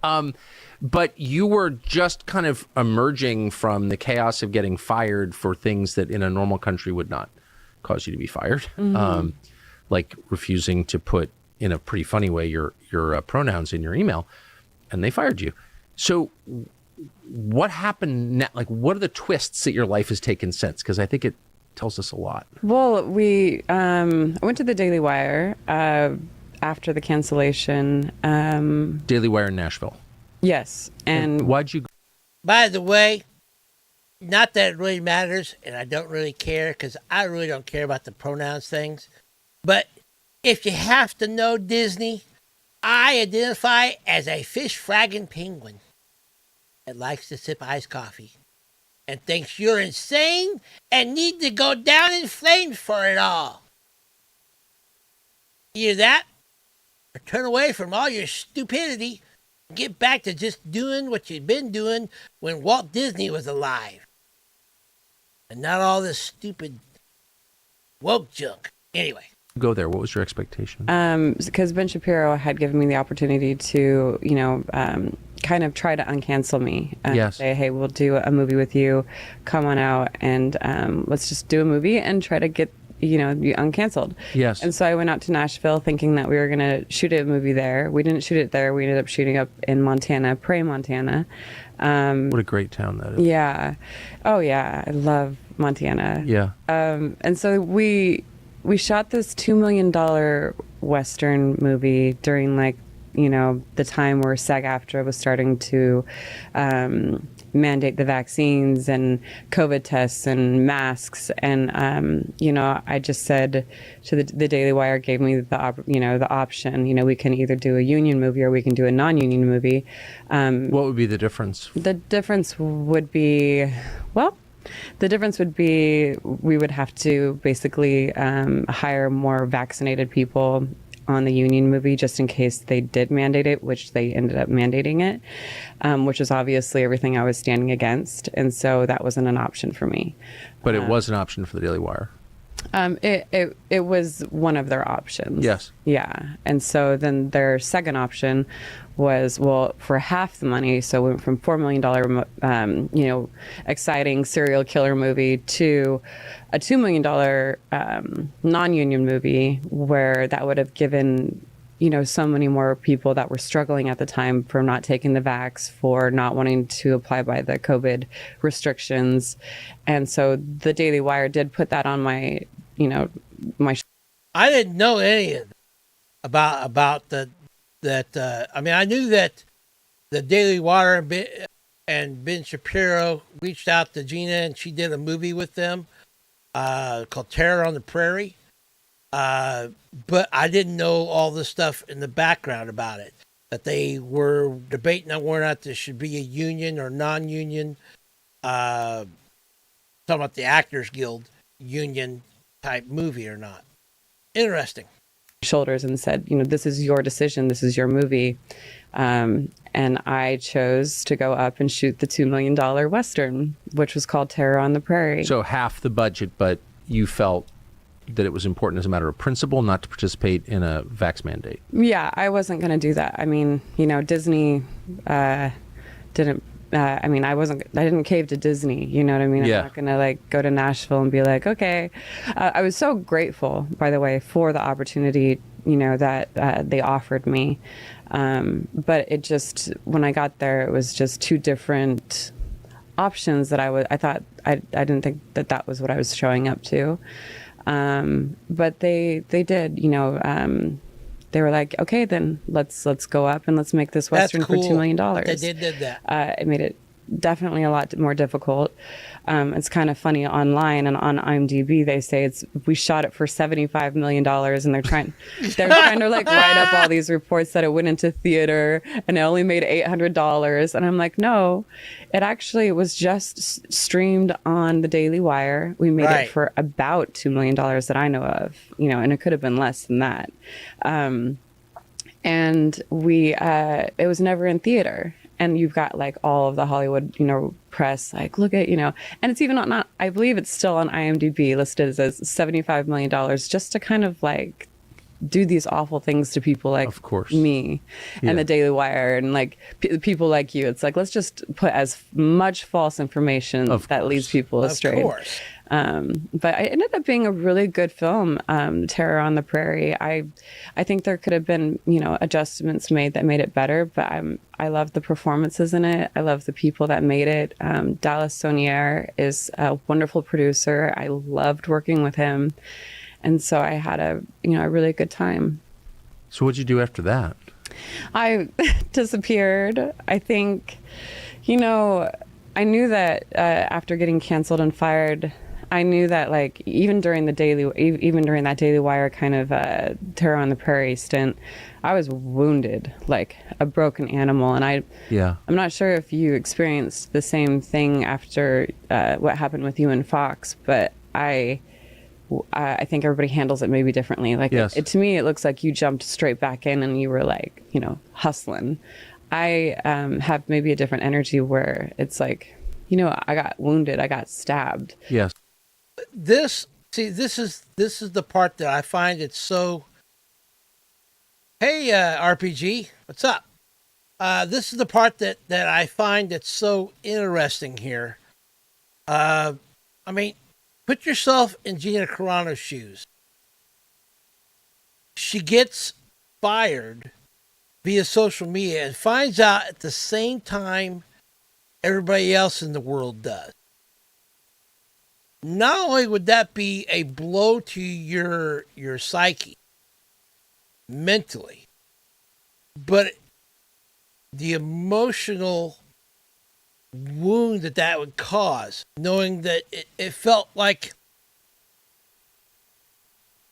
But you were just kind of emerging from the chaos of getting fired for things that in a normal country would not cause you to be fired. Mm-hmm. Like refusing to put, in a pretty funny way, your pronouns in your email, and they fired you. So what happened now? Like, what are the twists that your life has taken since? Because I think it tells us a lot. Well, I went to the Daily Wire after the cancellation. Daily Wire in Nashville. Yes. And why'd you go? By the way, not that it really matters, and I don't really care, because I really don't care about the pronouns things. But if you have to know Disney, I identify as a fish-fragging penguin that likes to sip iced coffee and thinks you're insane and need to go down in flames for it all. Either that, or turn away from all your stupidity and get back to just doing what you've been doing when Walt Disney was alive. And not all this stupid woke junk. Anyway. Go there. What was your expectation? Because Ben Shapiro had given me the opportunity to, kind of try to uncancel me. Yes. Say, hey, we'll do a movie with you. Come on out and let's just do a movie and try to get, you uncanceled. Yes. And so I went out to Nashville thinking that we were going to shoot a movie there. We didn't shoot it there. We ended up shooting up in Montana, Prairie, Montana. What a great town that is. Yeah. Oh, yeah. I love Montana. Yeah. And so we shot this $2 million Western movie during the time where SAG-AFTRA was starting to mandate the vaccines and COVID tests and masks. And, I just said to the Daily Wire gave me the option, we can either do a union movie or we can do a non-union movie. What would be the difference? The difference would be, we would have to basically hire more vaccinated people on the union movie just in case they did mandate it, which they ended up mandating it, which is obviously everything I was standing against. And so that wasn't an option for me. But it was an option for the Daily Wire. It was one of their options. Yes. Yeah. And so then their second option was, for half the money, so we went from $4 million, exciting serial killer movie to a $2 million non-union movie where that would have given, so many more people that were struggling at the time for not taking the vax, for not wanting to apply by the COVID restrictions. And so the Daily Wire did put that on my, I didn't know any of that about I knew that the Daily Wire and Ben Shapiro reached out to Gina and she did a movie with them called Terror on the Prairie. But I didn't know all the stuff in the background about it, that they were debating on whether or not there should be a union or non-union, talking about the Actors Guild union type movie or not. Interesting. Shoulders and said, this is your decision, this is your movie. And I chose to go up and shoot the $2 million Western, which was called Terror on the Prairie. So half the budget, but you felt that it was important as a matter of principle not to participate in a vax mandate. Yeah, I wasn't going to do that. I mean, Disney didn't. I didn't cave to Disney. You know what I mean? Yeah. I'm not going to go to Nashville and be like, okay. I was so grateful, by the way, for the opportunity, that they offered me. But it just, when I got there, it was just two different options that I didn't think that was what I was showing up to. But they did, they were like, okay, then let's go up and let's make this Western That's cool for $2 million. They did that. It made it definitely a lot more difficult. It's kind of funny online and on IMDb they say we shot it for $75 million, and they're trying to like write up all these reports that it went into theater and it only made $800, and I'm like, no, it actually was just streamed on the Daily Wire. We made it for about $2 million that I know of, and it could have been less than that. And it was never in theater. And you've got like all of the Hollywood, press, like, look at, and it's even not, I believe it's still on IMDb listed as $75 million just to kind of like do these awful things to people like of course. Me and the Daily Wire and like people like you. It's like, let's just put as much false information that leads people astray. Of course. But it ended up being a really good film, Terror on the Prairie. I think there could have been, adjustments made that made it better, but I love the performances in it. I love the people that made it. Dallas Saunier is a wonderful producer. I loved working with him. And so I had a really good time. So what'd you do after that? I disappeared. I think, I knew that after getting canceled and fired, I knew that like even during that Daily Wire kind of Terror on the Prairie stint, I was wounded like a broken animal, and I'm not sure if you experienced the same thing after what happened with you and Fox, but I think everybody handles it maybe differently. Like to me, it looks like you jumped straight back in and you were like hustling. I have maybe a different energy where it's like, I got wounded, I got stabbed. Yes. This is the part that I find it so. Hey, RPG, what's up? This is the part that I find it so interesting here. I mean, put yourself in Gina Carano's shoes. She gets fired via social media and finds out at the same time everybody else in the world does. Not only would that be a blow to your psyche mentally, but the emotional wound that would cause, knowing that it felt like,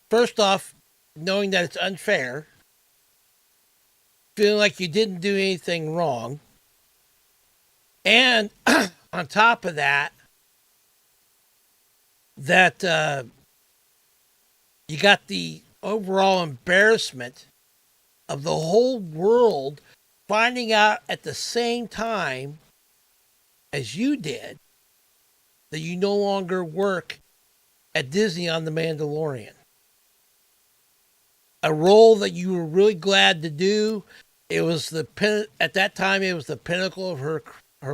first off, knowing that it's unfair, feeling like you didn't do anything wrong, and on top of that, you got the overall embarrassment of the whole world finding out at the same time as you did that you no longer work at Disney on The Mandalorian. A role that you were really glad to do. It was at that time it was the pinnacle of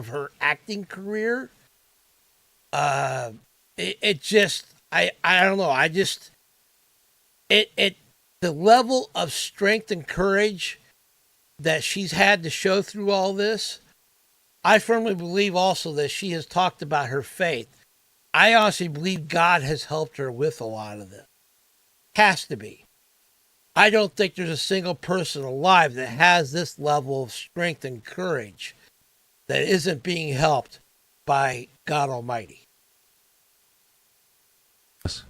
her acting career. It just, I don't know. The level of strength and courage that she's had to show through all this, I firmly believe also that she has talked about her faith. I honestly believe God has helped her with a lot of this. Has to be. I don't think there's a single person alive that has this level of strength and courage that isn't being helped by God Almighty.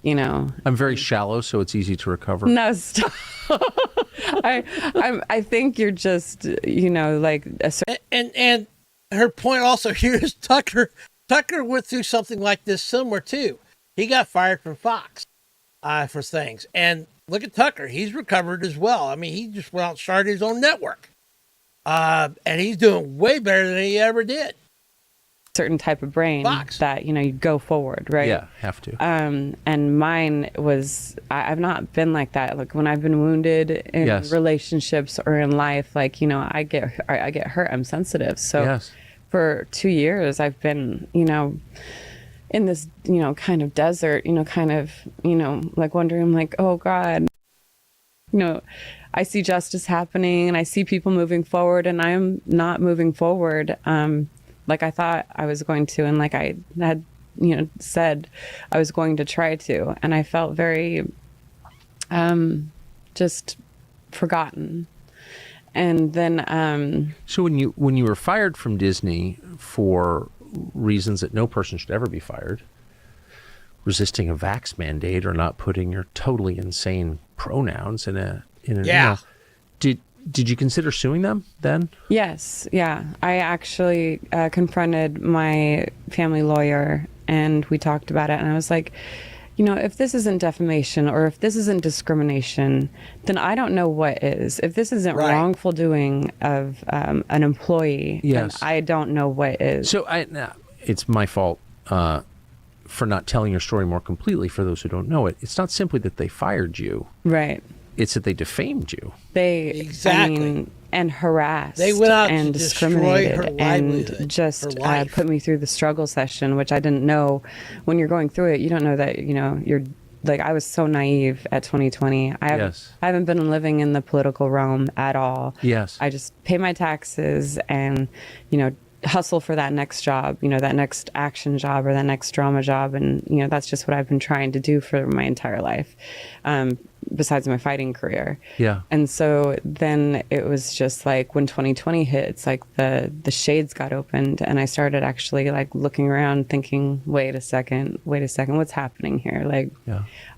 I'm very shallow, so it's easy to recover. No, stop. I think you're just, like a and her point also here is Tucker went through something like this similar too. He got fired from Fox for things, and look at Tucker. He's recovered as well. I mean, he just went out and started his own network, and he's doing way better than he ever did. Certain type of brain Fox. That you go forward, right? Yeah, have to. And mine was, I've not been like that. Like when I've been wounded in relationships or in life, like I get hurt. I'm sensitive. So for 2 years I've been in this kind of desert, like wondering, like, oh God, I see justice happening and I see people moving forward, and I'm not moving forward like I thought I was going to, and like I had, said I was going to try to. And I felt very just forgotten. And then so when you were fired from Disney for reasons that no person should ever be fired, resisting a vax mandate or not putting your totally insane pronouns in an email, did you consider suing them then? Yes, yeah. I actually confronted my family lawyer and we talked about it, and I was like, if this isn't defamation or if this isn't discrimination, then I don't know what is. If this isn't wrongful doing of an employee, then I don't know what is. So it's my fault for not telling your story more completely for those who don't know it. It's not simply that they fired you. Right. It's that they defamed you. They and harassed. They went out and to destroy her discriminated livelihood, and just her life. put me through the struggle session, which I didn't know. When you're going through it, you don't know that you're like, I was so naive at 2020. I haven't been living in the political realm at all. Yes. I just pay my taxes and hustle for that next job, that next action job or that next drama job, and that's just what I've been trying to do for my entire life. Besides my fighting career. Yeah. And so then it was just like when 2020 hit, it's like the shades got opened and I started actually like looking around thinking, wait a second, what's happening here? Like,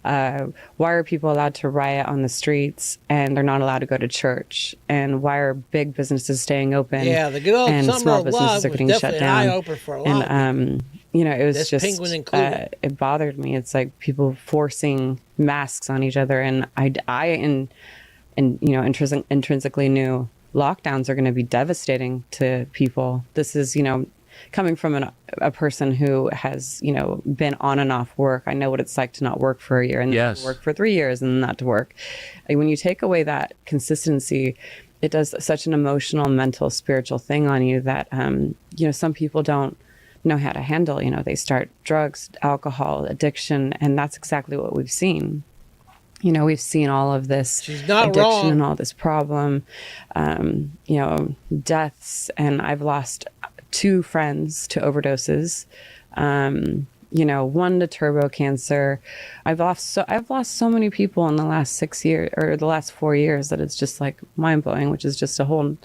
why are people allowed to riot on the streets and they're not allowed to go to church? And why are big businesses staying open? Yeah, the good old and summer small of businesses love are was getting shut definitely an down? eye-opener for a lot of people. It was This just, penguin included. it bothered me. It's like people forcing masks on each other. And I intrinsically knew lockdowns are going to be devastating to people. This is, coming from a person who has, been on and off work. I know what it's like to not work for a year and then to work for 3 years and not to work. And when you take away that consistency, it does such an emotional, mental, spiritual thing on you that, some people don't know how to handle. They start drugs, alcohol, addiction, and that's exactly what we've seen. We've seen all of this addiction and all this problem, deaths, and I've lost 2 friends to overdoses, one to turbo cancer. I've lost so many people in the last 6 years or the last 4 years that it's just like mind blowing, which is just a whole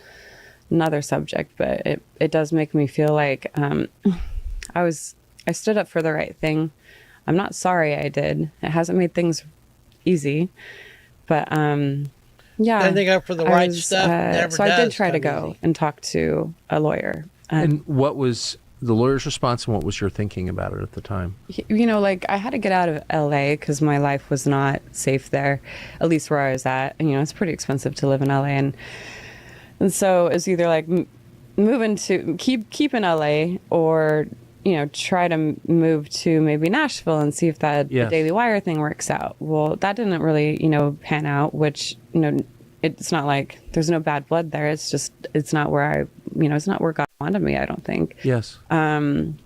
another subject, but it does make me feel like I stood up for the right thing. I'm not sorry I did. It hasn't made things easy, but standing up for the right stuff never so I did does try to come go easy. and talk to a lawyer. And what was the lawyer's response and what was your thinking about it at the time? I had to get out of LA because my life was not safe there, at least where I was at. And, it's pretty expensive to live in LA. And so it's either like moving to keep in LA or, try to move to maybe Nashville and see if that the Daily Wire thing works out. Well, that didn't really, pan out, which, it's not like there's no bad blood there. It's just, it's not where it's not where God wanted me, I don't think. Yes. And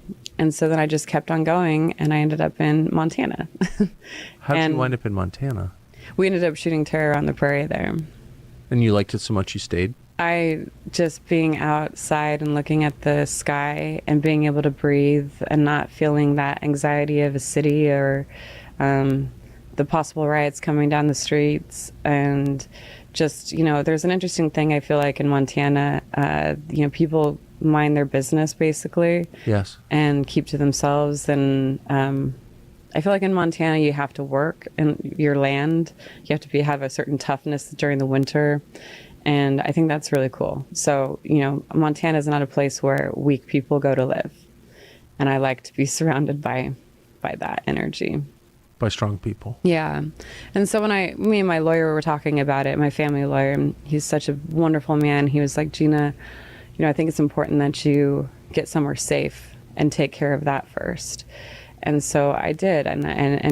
so then I just kept on going and I ended up in Montana. How did you wind up in Montana? We ended up shooting Terror on the Prairie there. And you liked it so much you stayed? I just being outside and looking at the sky and being able to breathe and not feeling that anxiety of a city or the possible riots coming down the streets. And just, there's an interesting thing I feel like in Montana, people mind their business basically. Yes. And keep to themselves. And I feel like in Montana you have to work in your land. You have to have a certain toughness during the winter. And I think that's really cool. So, Montana is not a place where weak people go to live. And I like to be surrounded by that energy. By strong people. Yeah. And so when me and my lawyer were talking about it, my family lawyer, and he's such a wonderful man. He was like, Gina, I think it's important that you get somewhere safe and take care of that first. And so I did. And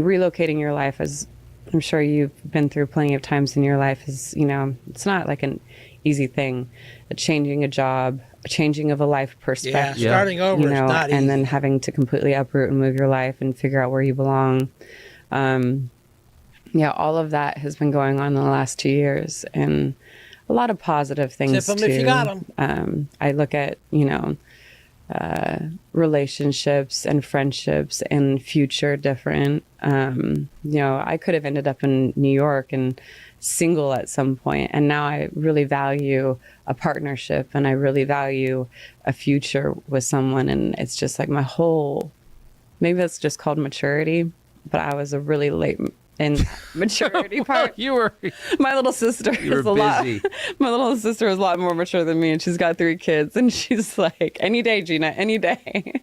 relocating your life, as I'm sure you've been through plenty of times in your life, is, it's not like an easy thing. Changing a job, a changing of a life perspective. Yeah, starting over is not easy. And then having to completely uproot and move your life and figure out where you belong. All of that has been going on in the last 2 years, and a lot of positive things Tip 'em too. if you got 'em. I look at relationships and friendships and future different. I could have ended up in New York and single at some point, and now I really value a partnership, and I really value a future with someone. And it's just like my whole, maybe that's just called maturity, but I was a really late in maturity part. You were. My little sister You were is a lot. busy. My little sister is a lot more mature than me, and she's got 3 kids, and she's like, any day, Gina, any day.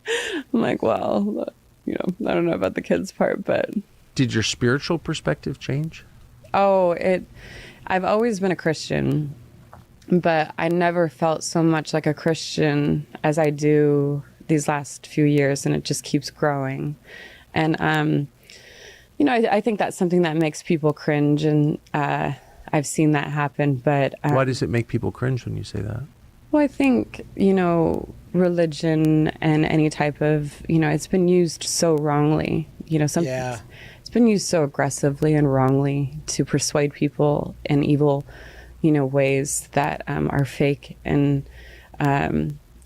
I'm like, well, you know, I don't know about the kids part, but. Did your spiritual perspective change? Oh, I've always been a Christian, but I never felt so much like a Christian as I do these last few years, and it just keeps growing. And, you know, I think that's something that makes people cringe, and I've seen that happen, but... Why does it make people cringe when you say that? Well, I think, you know, religion and any type of, you know, it's been used so wrongly. You know, it's been used so aggressively and wrongly to persuade people in evil, you know, ways that are fake, and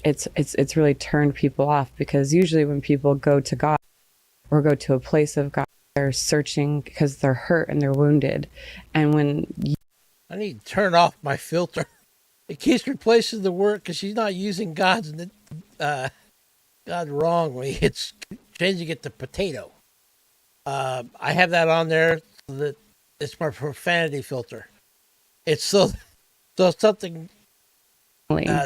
it's really turned people off, because usually when people go to God or go to a place of God, they're searching because they're hurt and they're wounded. And when I need to turn off my filter. It keeps replacing the word because she's not using God wrongly. It's changing it to potato. I have that on there so that it's my profanity filter. It's so something.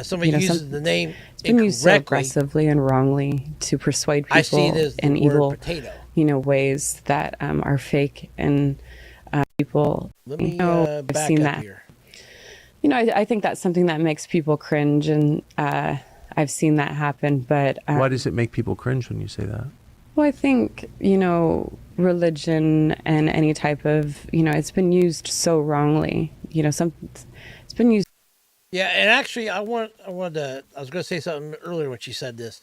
Somebody uses the name it's been used so incorrectly. aggressively and wrongly to persuade people I see it as the in word evil, potato. you know, ways that are fake, and people. Let me you know, I've back seen up that. here. You know, I think that's something that makes people cringe, and I've seen that happen. But Why does it make people cringe when you say that? well, I think, you know, religion and any type of, you know, it's been used so wrongly. You know, it's been used. Yeah, and actually, I was going to say something earlier when she said this.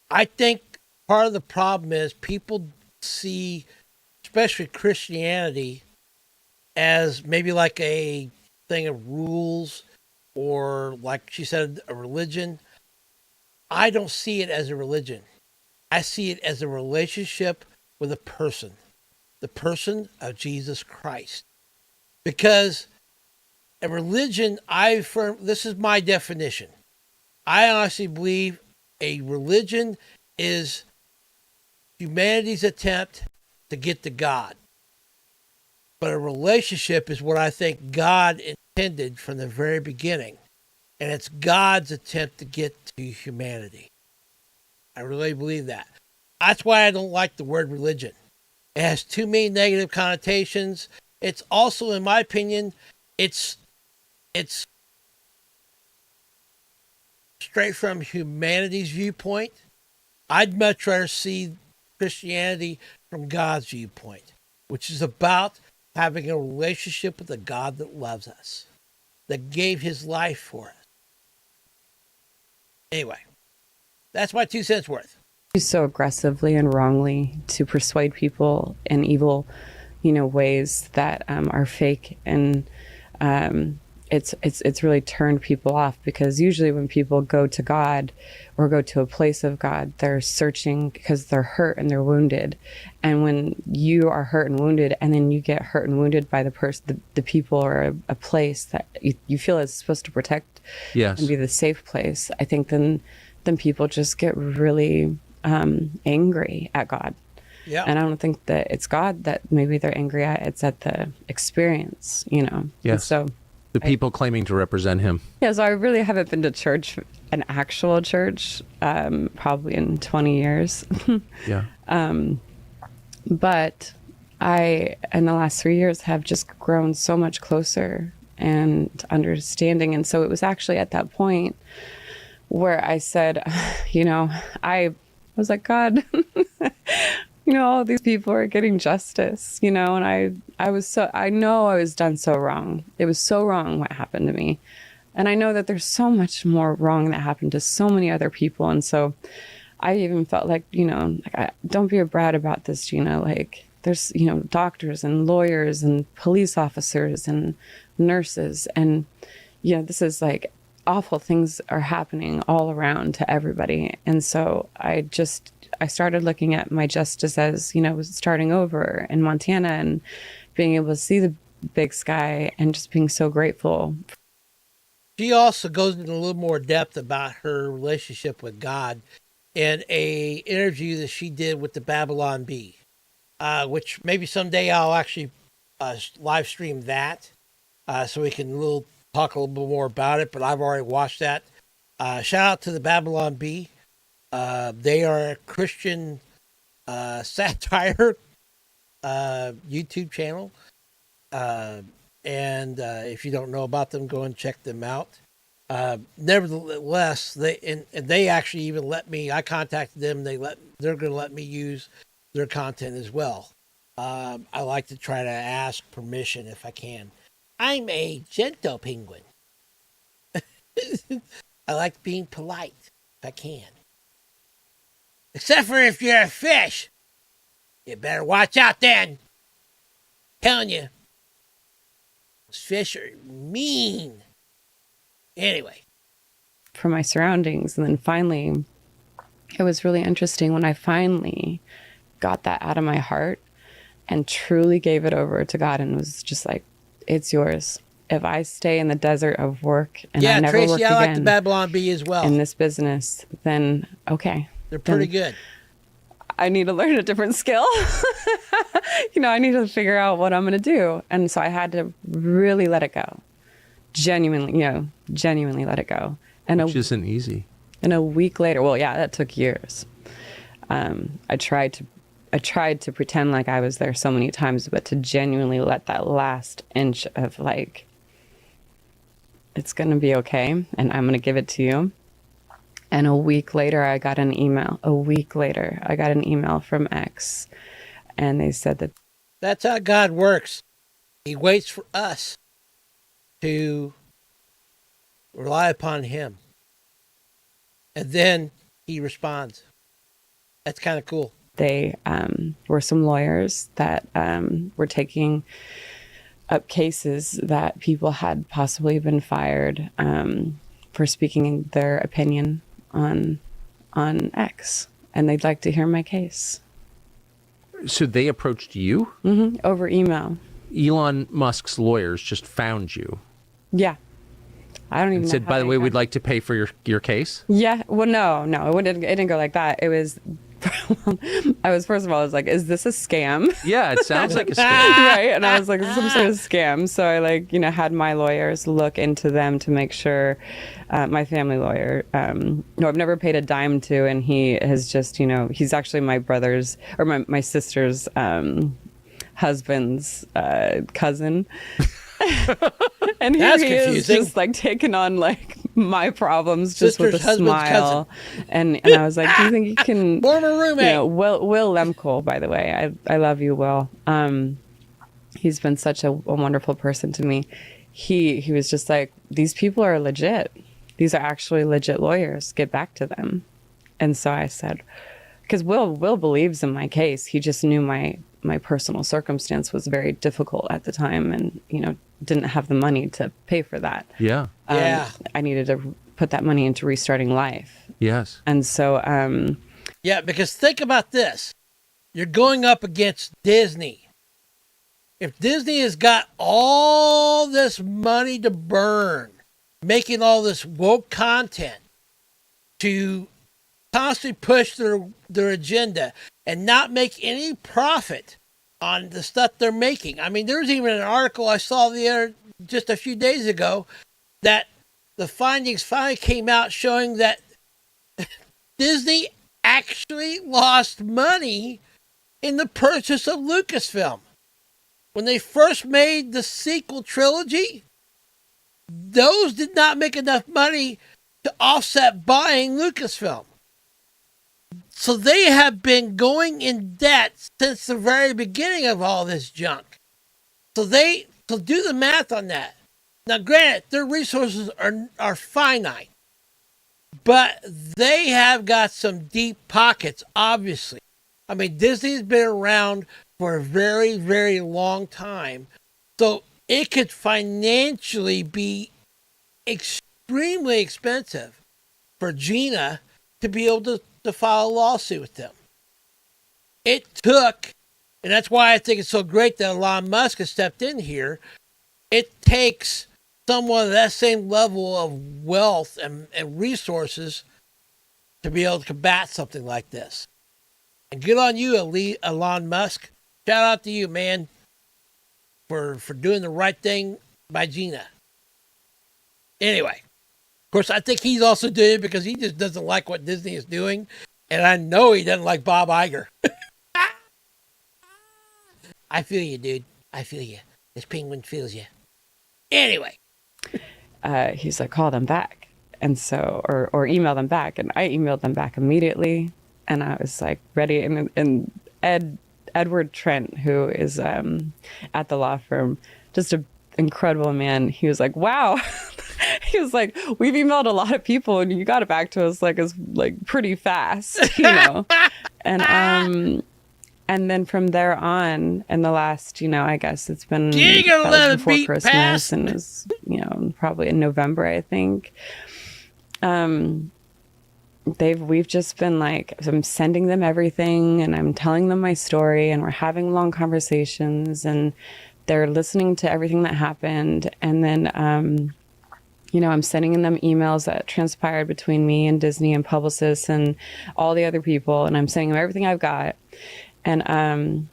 I think part of the problem is people see, especially Christianity, as maybe like a thing of rules, or like she said, a religion. I don't see it as a religion. I see it as a relationship with a person, the person of Jesus Christ. Because a religion, this is my definition. I honestly believe a religion is humanity's attempt to get to God. But a relationship is what I think God intended from the very beginning. And it's God's attempt to get to humanity. I really believe that. That's why I don't like the word religion. It has too many negative connotations. It's also, in my opinion, it's straight from humanity's viewpoint. I'd much rather see Christianity from God's viewpoint, which is about having a relationship with a God that loves us, that gave his life for us. Anyway, that's my 2 cents worth. Used so aggressively and wrongly to persuade people in evil, you know, ways that are fake, and it's really turned people off, because usually when people go to God or go to a place of God, they're searching because they're hurt and they're wounded. And when you are hurt and wounded, and then you get hurt and wounded by the person, the people, or a place that you feel is supposed to protect, yes, and be the safe place, I think then people just get really angry at God. Yeah. And I don't think that it's God that maybe they're angry at. It's at the experience, you know. Yes. And so the people claiming to represent him. Yeah, so I really haven't been to church, an actual church, probably in 20 years. Yeah. But I, in the last 3 years, have just grown so much closer and understanding. And so it was actually at that point where I said, you know, I was like, God, you know, all these people are getting justice, you know, and I know I was done so wrong. It was so wrong what happened to me. And I know that there's so much more wrong that happened to so many other people. And so I even felt like, you know, like, don't be a brat about this, Gina. Like, there's, you know, doctors and lawyers and police officers and nurses. And, you know, this is like awful things are happening all around to everybody. And so I started looking at my justice as, you know, starting over in Montana and being able to see big sky and just being so grateful. She also goes into a little more depth about her relationship with God in a interview that she did with the Babylon Bee, which maybe someday I'll actually live stream that so we can talk a little bit more about it, but I've already watched that. Shout out to the Babylon Bee. They are a Christian satire YouTube channel. And if you don't know about them, go and check them out. Nevertheless, they actually even let me. I contacted them. They're going to let me use their content as well. I like to try to ask permission if I can. I'm a gentle penguin. I like being polite if I can. Except for if you're a fish, you better watch out then. Telling you. Fish are mean. Anyway. For my surroundings. And then finally, it was really interesting when I finally got that out of my heart and truly gave it over to God and was just like, it's yours. If I stay in the desert of work and I never Tracy, work I again like the Babylon Bee as well. in this business, then okay. They're pretty good. I need to learn a different skill. I need to figure out what I'm going to do. And so I had to really let it go. Genuinely let it go. And Which isn't easy. And a week later, well, yeah, that took years. I tried to pretend like I was there so many times, but to genuinely let that last inch of like, it's going to be okay. And I'm going to give it to you. And a week later, I got an email. From X. And they said that. That's how God works. He waits for us to rely upon him. And then he responds. That's kind of cool. They were some lawyers that were taking up cases that people had possibly been fired for speaking their opinion on X, and they'd like to hear my case. So they approached you? Mm-hmm. Over email. Elon Musk's lawyers just found you. Yeah. I don't even know. Said, by the way, we'd like to pay for your case? Yeah. Well, no, it didn't go like that. It was, first of all, I was like, is this a scam? Yeah, it sounds like a scam. Right. And I was like, some sort of scam. So I had my lawyers look into them to make sure, my family lawyer, who I've never paid a dime to. And he has just, he's actually my brother's or my sister's, husband's, cousin. And here he is just like taking on like my problems just with a smile. And I was like, do you think you can former roommate? Will Lemkel, by the way. I love you, Will. He's been such a wonderful person to me. He was just like, these people are legit. These are actually legit lawyers. Get back to them. And so I said, because Will believes in my case. He just knew my personal circumstance was very difficult at the time and, didn't have the money to pay for that. Yeah. I needed to put that money into restarting life. Yes. And so... yeah, because think about this. You're going up against Disney. If Disney has got all this money to burn, making all this woke content to constantly push their agenda and not make any profit on the stuff they're making. I mean, there's even an article I saw just a few days ago that the findings finally came out showing that Disney actually lost money in the purchase of Lucasfilm. When they first made the sequel trilogy, those did not make enough money to offset buying Lucasfilm. So they have been going in debt since the very beginning of all this junk. So do the math on that. Now, granted, their resources are finite, but they have got some deep pockets, obviously. I mean, Disney's been around for a very, very long time. So it could financially be extremely expensive for Gina to be able to file a lawsuit with them. It took And that's why I think it's so great that Elon Musk has stepped in here. It takes someone of that same level of wealth and resources to be able to combat something like this. And good on you, Elon Musk. Shout out to you, man, for doing the right thing by Gina. Anyway, of course, I think he's also doing it because he just doesn't like what Disney is doing. And I know he doesn't like Bob Iger. I feel you, dude. I feel you. This penguin feels you. Anyway. He's like, call them back. And so, or email them back. And I emailed them back immediately. And I was like, ready. And Edward Trent, who is at the law firm, just an incredible man. He was like, wow. He was like, we've emailed a lot of people and you got it back to us like pretty fast, you know. And then from there on, in the last, I guess it's been before Christmas, and it was, probably in November, I think. We've just been like, I'm sending them everything, and I'm telling them my story, and we're having long conversations, and they're listening to everything that happened, and then, I'm sending them emails that transpired between me and Disney and publicists and all the other people, and I'm sending them everything I've got. And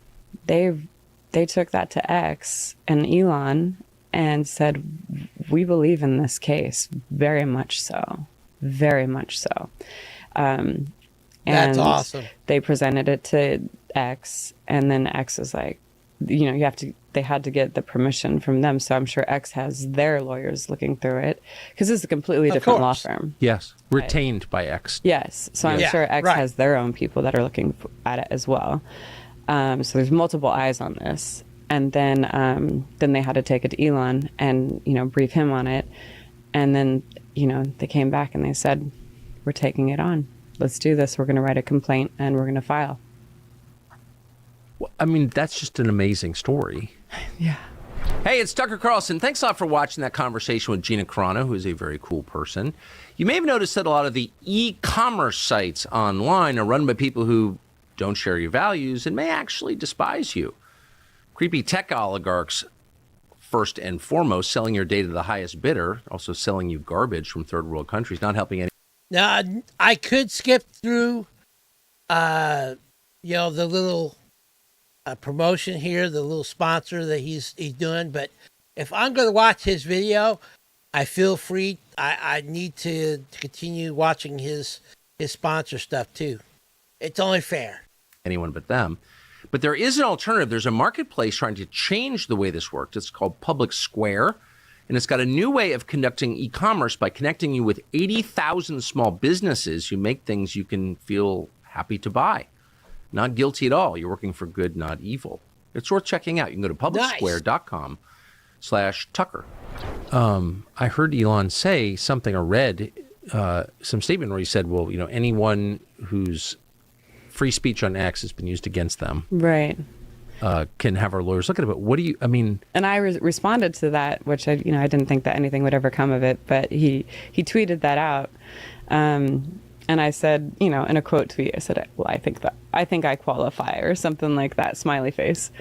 they took that to X and Elon and said, we believe in this case, very much so. And that's awesome. They presented it to X, and then X is like, they had to get the permission from them. So I'm sure X has their lawyers looking through it, because it's a completely different law firm. Yes. Retained by X. Yes. So I'm sure X has their own people that are looking at it as well. So there's multiple eyes on this. And then they had to take it to Elon and, brief him on it. And then, they came back and they said, we're taking it on. Let's do this. We're going to write a complaint and we're going to file. Well, I mean, that's just an amazing story. Yeah. Hey, it's Tucker Carlson. Thanks a lot for watching that conversation with Gina Carano, who is a very cool person. You may have noticed that a lot of the e-commerce sites online are run by people who don't share your values and may actually despise you. Creepy tech oligarchs, first and foremost, selling your data to the highest bidder, also selling you garbage from third world countries, not helping any. Now, I could skip through, the little promotion here, the little sponsor that he's doing, but if I'm going to watch his video, I feel free. I need to continue watching his sponsor stuff too. It's only fair. Anyone but them. But there is an alternative. There's a marketplace trying to change the way this works. It's called Public Square, and it's got a new way of conducting e-commerce by connecting you with 80,000 small businesses who make things you can feel happy to buy. Not guilty at all. You're working for good, not evil. It's worth checking out. You can go to publicsquare.com/Tucker. I heard Elon say something, or read some statement where he said, well, anyone whose free speech on X has been used against them. Right. Can have our lawyers look at it. But what do you, And I responded to that, which I didn't think that anything would ever come of it, but he tweeted that out. And I said, in a quote tweet, I said, well, I think I qualify, or something like that, smiley face.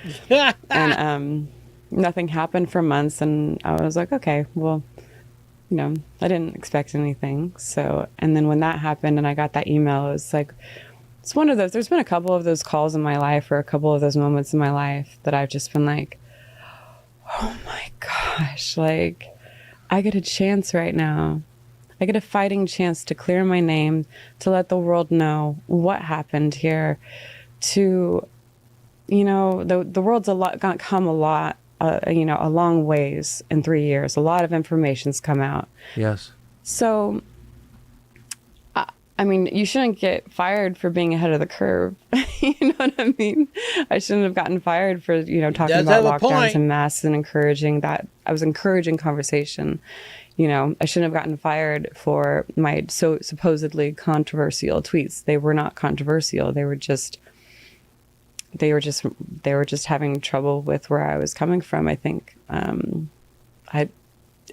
And nothing happened for months, and I was like, okay, well, I didn't expect anything. So, and then when that happened and I got that email, it was like, it's one of those, there's been a couple of those calls in my life, or a couple of those moments in my life that I've just been like, oh my gosh, like, I get a chance right now. I get a fighting chance to clear my name, to let the world know what happened here, to, the world's come a long ways in 3 years. A lot of information's come out. Yes. So, you shouldn't get fired for being ahead of the curve. You know what I mean? I shouldn't have gotten fired for, talking about lockdowns and masks and encouraging that. I was encouraging conversation. I shouldn't have gotten fired for my supposedly controversial tweets. They were not controversial. They were just having trouble with where I was coming from. I think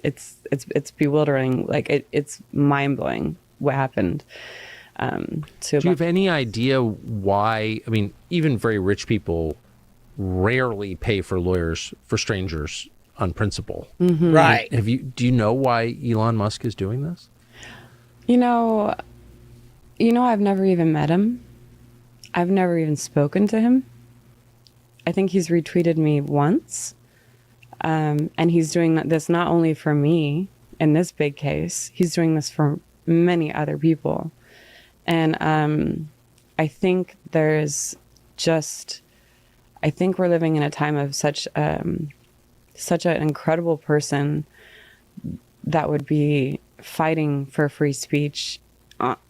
it's bewildering. Like it's mind blowing what happened. Do you have any idea why? Even very rich people rarely pay for lawyers for strangers on principle. Mhm. Right. Do you know why Elon Musk is doing this? You know, I've never even met him. I've never even spoken to him. I think he's retweeted me once. And he's doing this not only for me in this big case, he's doing this for many other people. And I think I think we're living in a time of such an incredible person that would be fighting for free speech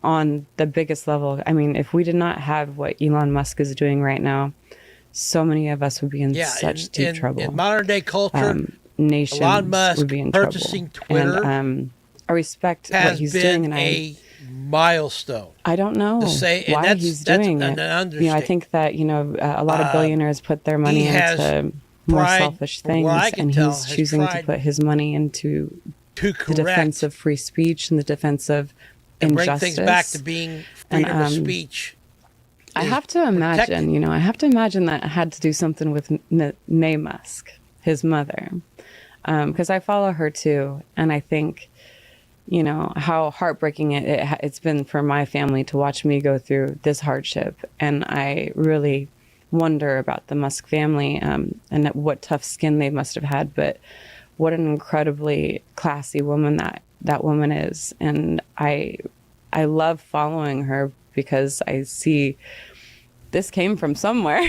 on the biggest level. I mean, if we did not have what Elon Musk is doing right now, so many of us would be in such deep trouble. In modern day culture, nations Elon Musk would be in purchasing trouble. Twitter And I respect what has he's been doing, and a milestone. I don't know to say, and why that's, he's that's doing an it. understatement. I think that a lot of billionaires put their money into more tried, selfish from what things, I can and tell, he's has choosing to tried put his money into to the defense of free speech and the defense of and bring injustice. things back to being freedom of speech. I have to imagine, I have to imagine that it had to do something with Mae Musk, his mother, because I follow her too, and I think, how heartbreaking it's been for my family to watch me go through this hardship, and I really wonder about the Musk family and what tough skin they must have had, but what an incredibly classy woman that woman is, and I love following her because I see this came from somewhere,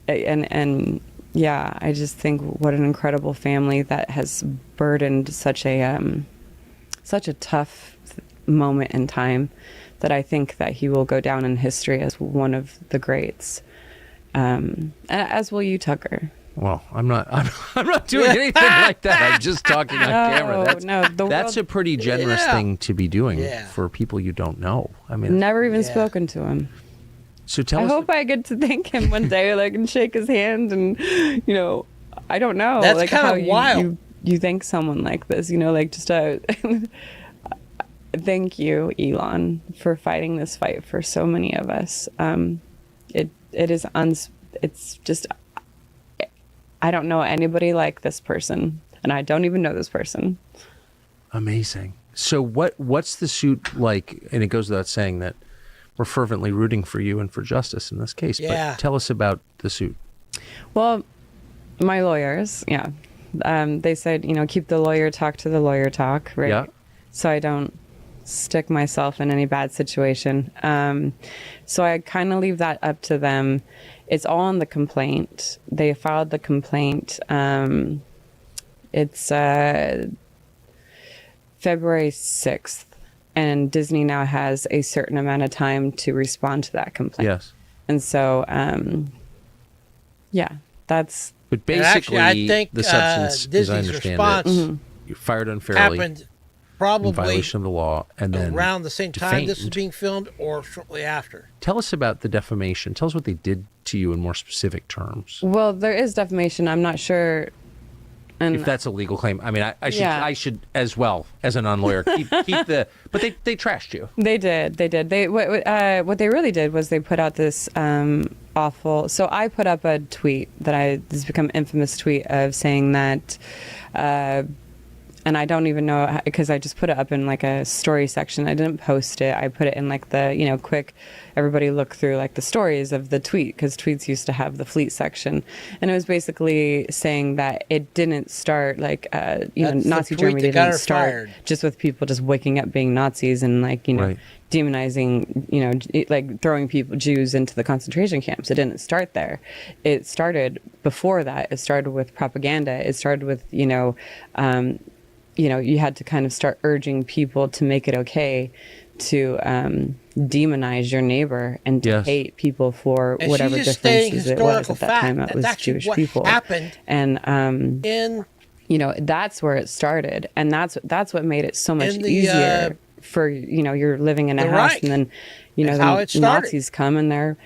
and yeah, I just think what an incredible family that has burdened such a tough moment in time, that I think that he will go down in history as one of the greats, as will you, Tucker. Well, I'm not doing anything like that. I'm just talking on camera. That's a pretty generous thing to be doing for people you don't know. I mean, never even spoken to him. So tell I us. hope I get to thank him one day, and shake his hand, and I don't know. That's kind of wild. You thank someone like this, just thank you, Elon, for fighting this fight for so many of us. It's just. I don't know anybody like this person, and I don't even know this person. Amazing. So what's the suit like? And it goes without saying that we're fervently rooting for you and for justice in this case. Yeah. But tell us about the suit. Well, my lawyers, they said, keep the lawyer talk to the lawyer talk, right? Yeah. So I don't stick myself in any bad situation. So I kind of leave that up to them. It's all in the complaint. They filed the complaint. It's February 6th, and Disney now has a certain amount of time to respond to that complaint. Yes. And so, that's... But basically, actually, I think, the substance, Disney's as I understand response it, you fired unfairly, happened probably in violation of the law, and then around the same time this was defamed. being filmed or shortly after. Tell us about the defamation. Tell us what they did to you in more specific terms. Well, there is defamation. I'm not sure. And If that's a legal claim, I mean, Yeah. I should as well as a non-lawyer keep the. But they trashed you. They did. They what they really did was they put out this awful. So I put up a tweet that has become infamous tweet of saying that. And I don't even know, because I just put it up in like a story section. I didn't post it. I put it in like the, quick, everybody look through like the stories of the tweet, because tweets used to have the fleet section. And it was basically saying that it didn't start like, That's Nazi the tweet Germany that got her didn't start fired. just with people just waking up being Nazis and like, Right. demonizing, like throwing Jews into the concentration camps. It didn't start there. It started before that. It started with propaganda. It started with, you had to kind of start urging people to make it okay to demonize your neighbor and to hate people for And whatever she's just stating differences it was historical at that fact. time. It That's was actually Jewish what people. happened And in that's where it started, and that's what made it so much in the, easier for you're living in a the house, Reich. and then That's how the it started. Nazis come and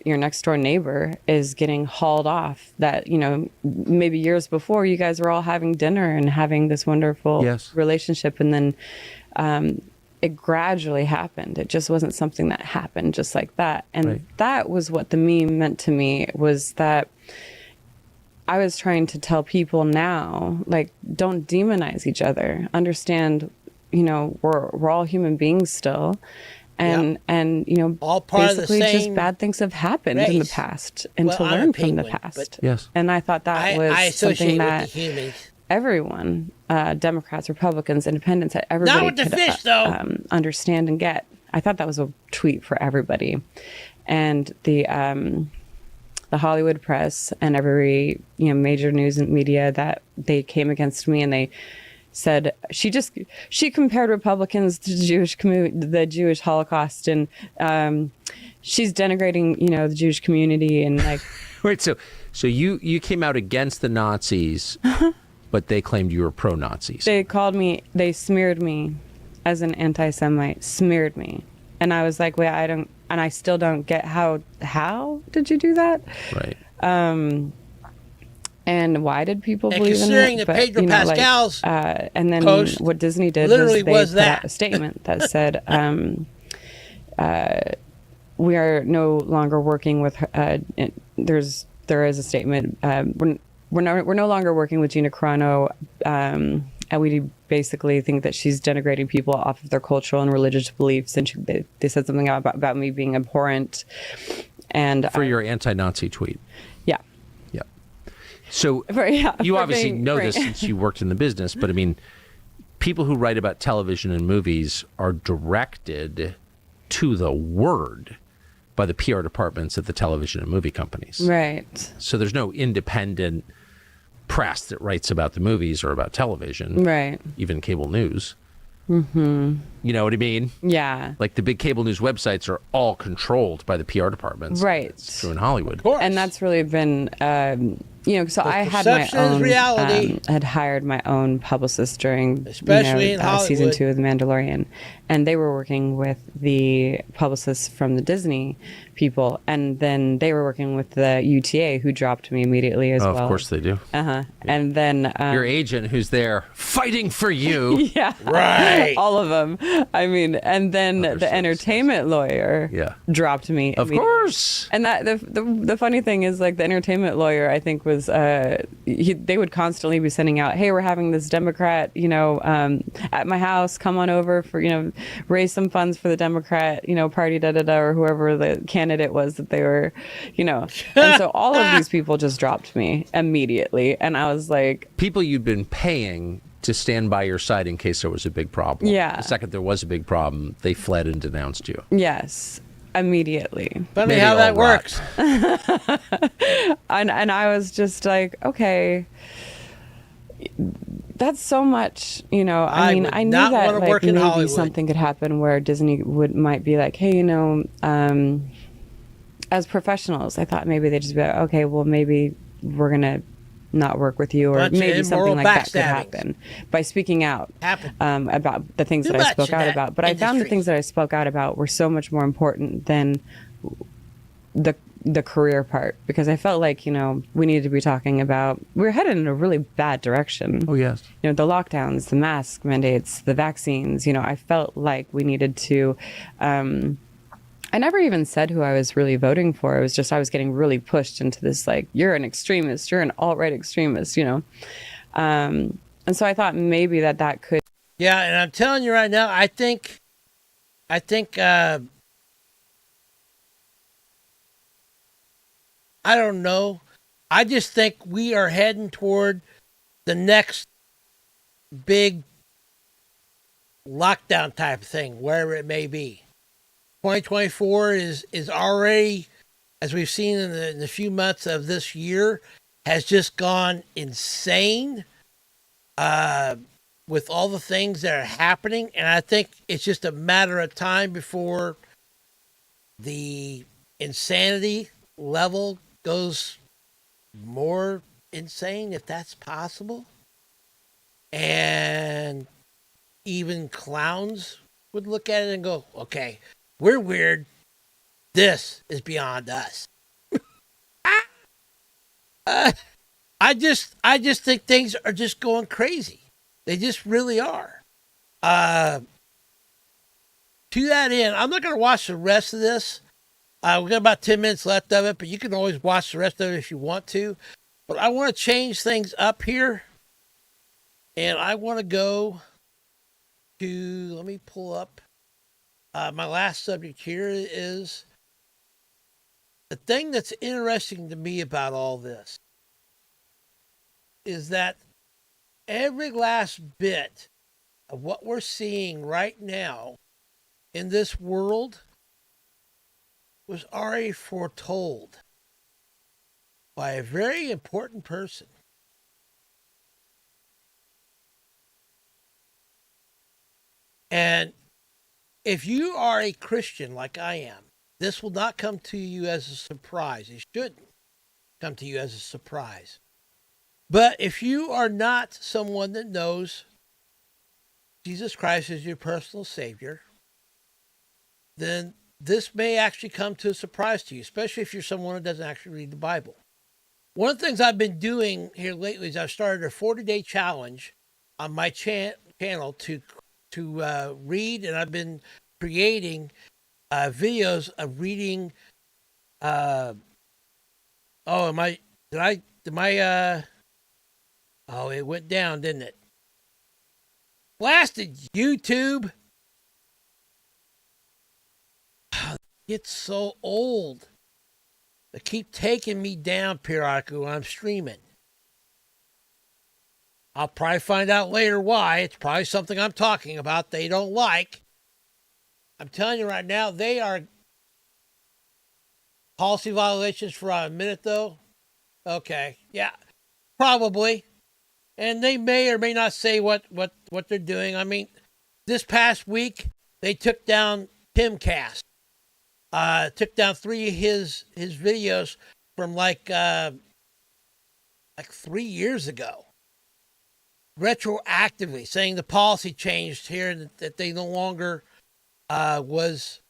your next door neighbor is getting hauled off. That maybe years before you guys were all having dinner and having this wonderful relationship, and then it gradually happened. It just wasn't something that happened just like that. And Right. that was what the meme meant to me, was that I was trying to tell people now, like, don't demonize each other. Understand, you know, we're all human beings still. And you know, all part of the basically just same bad things have happened in the race. past, and Well, to I'm a learn from the penguin, past. Yes. And I thought that I was associate something with that the humans. everyone, Democrats, Republicans, Independents, everybody Not with the could fish, though. understand and get. I thought that was a tweet for everybody. And the Hollywood press and every, you know, major news and media, that they came against me, and they said she compared Republicans to the Jewish Holocaust, and she's denigrating, you know, the Jewish community, and like. Wait, so you came out against the Nazis, but they claimed you were pro-Nazis. They smeared me as an anti-Semite, smeared me, and I was like, wait, I still don't get how did you do that? Right. And why did people And believe in considering it? that Pedro you know, like, Pascal's and then post what Disney did literally was they was put out that. a statement that said, we are no longer working with. There is a statement. We're no longer working with Gina Carano, and we basically think that she's denigrating people off of their cultural and religious beliefs. And they said something about me being abhorrent. And For your anti-Nazi tweet. Yeah. Yeah. So you for obviously being- know right. this since you worked in the business, but I mean, people who write about television and movies are directed to the word by the PR departments at the television and movie companies. Right. So there's no independent press that writes about the movies or about television. Right. Even cable news. Mm-hmm. You know what I mean? Yeah. Like the big cable news websites are all controlled by the PR departments. Right. It's true in Hollywood. And that's really been, you know, so I had my perception is own, reality. had hired my own publicist during, Especially you know, in Hollywood. season 2 of The Mandalorian. And they were working with the publicists from the Disney people. And then they were working with the UTA, who dropped me immediately as well. Of course they do. Uh-huh. And then... Your agent who's there fighting for you. Yeah. Right. All of them. I mean, and then the entertainment lawyer dropped me. Of course. And that the funny thing is, like, the entertainment lawyer, I think, was they would constantly be sending out, hey, we're having this Democrat, you know, at my house, come on over for, you know, raise some funds for the Democrat, you know, party, or whoever the candidate was that they were, you know. And so all of these people just dropped me immediately. And I was like... People you'd been paying to stand by your side in case there was a big problem. Yeah. The second there was a big problem, they fled and denounced you. Yes, immediately. Funny Maybe how that all right. works. and I was just like, okay, that's so much, you know. I mean, would I knew not that wanna like work in maybe Hollywood. something could happen where Disney might be like, hey, you know, as professionals, I thought maybe they'd just be like, okay, well, maybe we're gonna not work with you, or Bunch of maybe something immoral like that could backstabbings. happen by speaking out about the things Too that I much spoke in out that about. But I found the industry. things that I spoke out about were so much more important than the career part, because I felt like, you know, we needed to be talking about, we were headed in a really bad direction. Oh, yes. You know, the lockdowns, the mask mandates, the vaccines, you know, I felt like we needed to, I never even said who I was really voting for. It was just, I was getting really pushed into this, like, you're an extremist, you're an alt-right extremist, you know? And so I thought maybe that could. Yeah, and I'm telling you right now, I think I don't know. I just think we are heading toward the next big lockdown type of thing, wherever it may be. 2024 is already, as we've seen in the few months of this year, has just gone insane with all the things that are happening. And I think it's just a matter of time before the insanity level goes more insane, if that's possible. And even clowns would look at it and go, okay, we're weird. This is beyond us. I just think things are just going crazy. They just really are. to that end, I'm not going to watch the rest of this. We've got about 10 minutes left of it, but you can always watch the rest of it if you want to. But I want to change things up here. And I want to go to, let me pull up. My last subject here is the thing that's interesting to me about all this is that every last bit of what we're seeing right now in this world was already foretold by a very important person. And if you are a Christian like I am, this will not come to you as a surprise. It shouldn't come to you as a surprise. But if you are not someone that knows Jesus Christ as your personal Savior, then this may actually come to a surprise to you, especially if you're someone who doesn't actually read the Bible. One of the things I've been doing here lately is I've started a 40-day challenge on my channel to read, and I've been creating videos of reading. Oh, it went down, didn't it? Blasted YouTube. It's so old. They keep taking me down periodically when I'm streaming. I'll probably find out later why. It's probably something I'm talking about they don't like. I'm telling you right now, they are policy violations for a minute, though. Okay, yeah, probably. And they may or may not say what they're doing. I mean, this past week, they took down Timcast. Took down 3 of his videos from like 3 years ago. Retroactively, saying the policy changed here and that they no longer was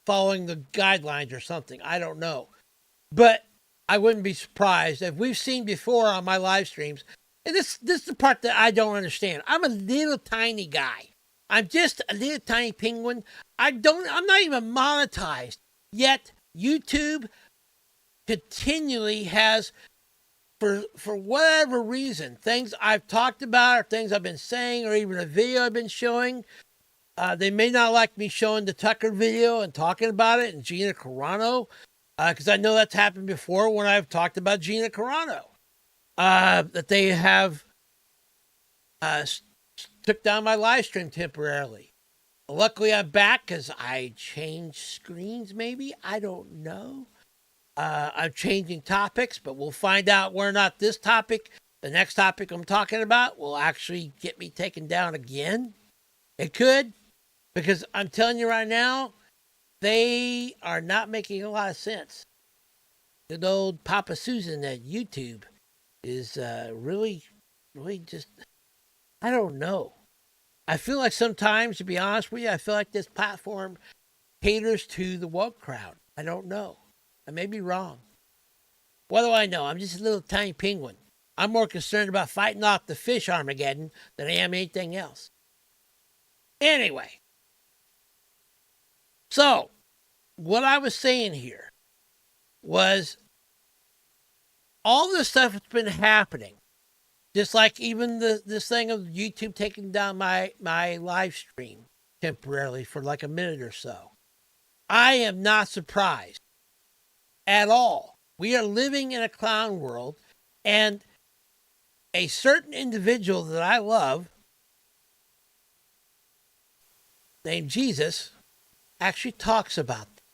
following the guidelines or something. I don't know. But I wouldn't be surprised if we've seen before on my live streams. And this is the part that I don't understand. I'm a little tiny guy. I'm just a little tiny penguin. I'm not even monetized. Yet YouTube continually has, for whatever reason, things I've talked about or things I've been saying or even a video I've been showing. They may not like me showing the Tucker video and talking about it and Gina Carano, because I know that's happened before when I've talked about Gina Carano. That they have took down my live stream temporarily. Luckily, I'm back because I changed screens, maybe. I don't know. I'm changing topics, but we'll find out whether or not this topic, the next topic I'm talking about, will actually get me taken down again. It could, because I'm telling you right now, they are not making a lot of sense. Good old Papa Susan at YouTube is really just, I don't know. I feel like sometimes, to be honest with you, I feel like this platform caters to the woke crowd. I don't know. I may be wrong. What do I know? I'm just a little tiny penguin. I'm more concerned about fighting off the fish Armageddon than I am anything else. Anyway. So, what I was saying here was all this stuff that's been happening, just like even this thing of YouTube taking down my live stream temporarily for like a minute or so. I am not surprised at all. We are living in a clown world, and a certain individual that I love, named Jesus, actually talks about this.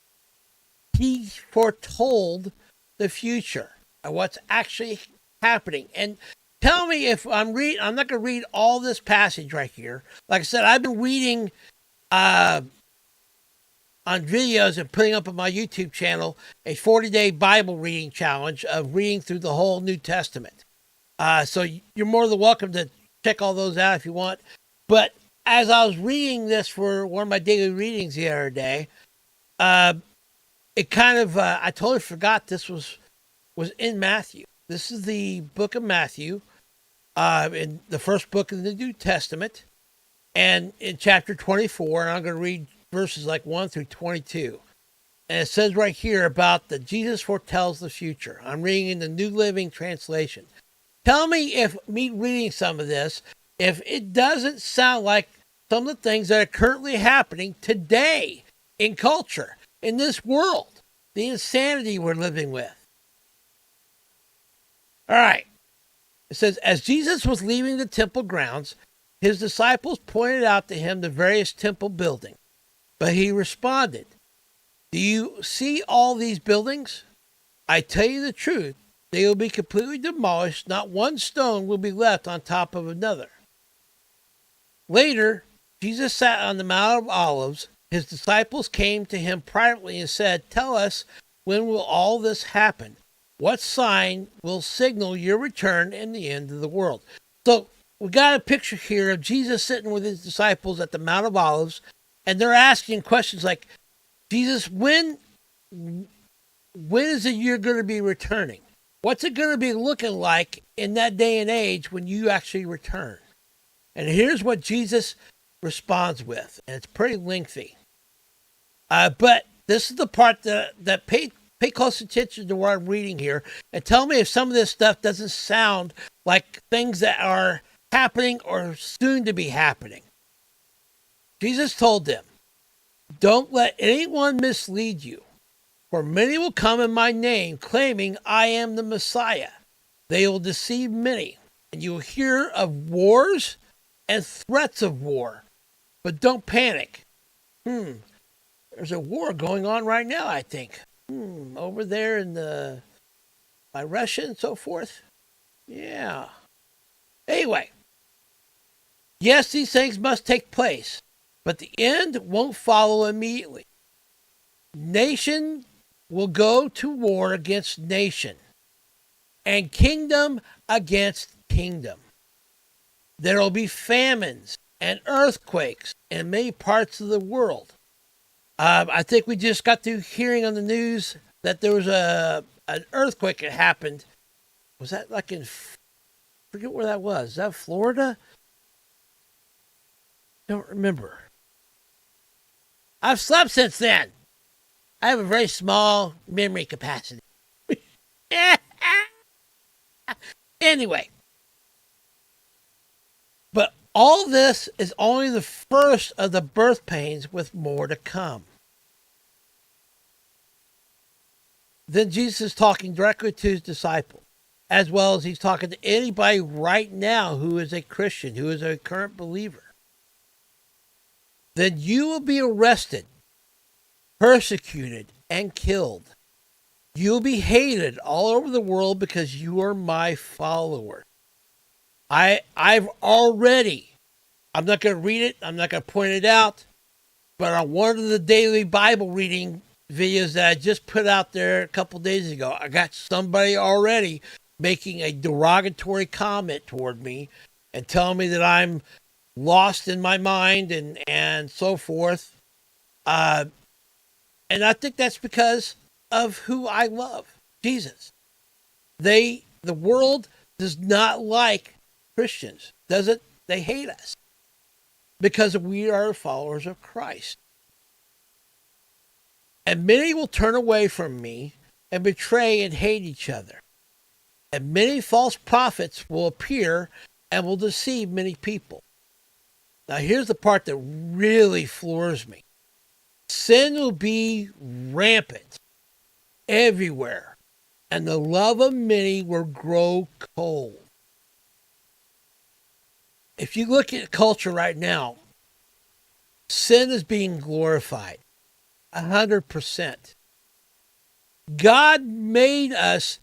He foretold the future of what's actually happening. And tell me if I'm not going to read all this passage right here. Like I said, I've been reading on videos and putting up on my YouTube channel a 40-day Bible reading challenge of reading through the whole New Testament. So you're more than welcome to check all those out if you want. But as I was reading this for one of my daily readings the other day, it kind of, I totally forgot this was in Matthew. This is the book of Matthew, in the first book of the New Testament, and in chapter 24, and I'm going to read verses like 1 through 22. And it says right here about that Jesus foretells the future. I'm reading in the New Living Translation. Tell me if me reading some of this, if it doesn't sound like some of the things that are currently happening today in culture, in this world, the insanity we're living with. All right. It says, as Jesus was leaving the temple grounds, his disciples pointed out to him the various temple buildings. But he responded, do you see all these buildings? I tell you the truth, they will be completely demolished. Not one stone will be left on top of another. Later, Jesus sat on the Mount of Olives. His disciples came to him privately and said, tell us, when will all this happen? What sign will signal your return and the end of the world? So we got a picture here of Jesus sitting with his disciples at the Mount of Olives, and they're asking questions like, Jesus, when is it you're going to be returning? What's it going to be looking like in that day and age when you actually return? And here's what Jesus responds with, and it's pretty lengthy. But this is the part that pay close attention to what I'm reading here, and tell me if some of this stuff doesn't sound like things that are happening or soon to be happening. Jesus told them, don't let anyone mislead you, for many will come in my name, claiming I am the Messiah. They will deceive many, and you will hear of wars and threats of war. But don't panic. There's a war going on right now, I think. Over there by Russia and so forth. Yeah. Anyway. Yes, these things must take place, but the end won't follow immediately. Nation will go to war against nation, and kingdom against kingdom. There will be famines and earthquakes in many parts of the world. I think we just got through hearing on the news that there was an earthquake that happened. Was that like I forget where that was. Is that Florida? Don't remember. I've slept since then. I have a very small memory capacity. Anyway. But all this is only the first of the birth pains, with more to come. Then Jesus is talking directly to his disciples, as well as he's talking to anybody right now who is a Christian, who is a current believer. Then you will be arrested, persecuted, and killed. You'll be hated all over the world because you are my follower. I'm not going to read it, I'm not going to point it out, but on one of the daily Bible reading videos that I just put out there a couple days ago, I got somebody already making a derogatory comment toward me and telling me that I'm lost in my mind and so forth. And I think that's because of who I love, Jesus. The world does not like Christians, does it? They hate us because we are followers of Christ. And many will turn away from me and betray and hate each other. And many false prophets will appear and will deceive many people. Now here's the part that really floors me. Sin will be rampant everywhere, and the love of many will grow cold. If you look at culture right now, sin is being glorified 100%. God made us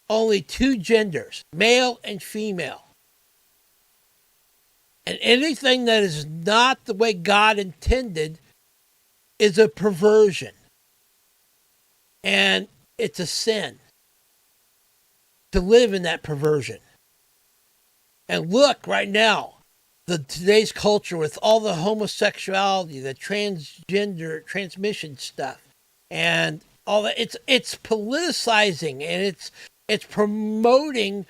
only two genders, male and female. And anything that is not the way God intended is a perversion. And it's a sin to live in that perversion. And look right now, today's culture with all the homosexuality, the transgender transmission stuff, and all that, it's politicizing and it's promoting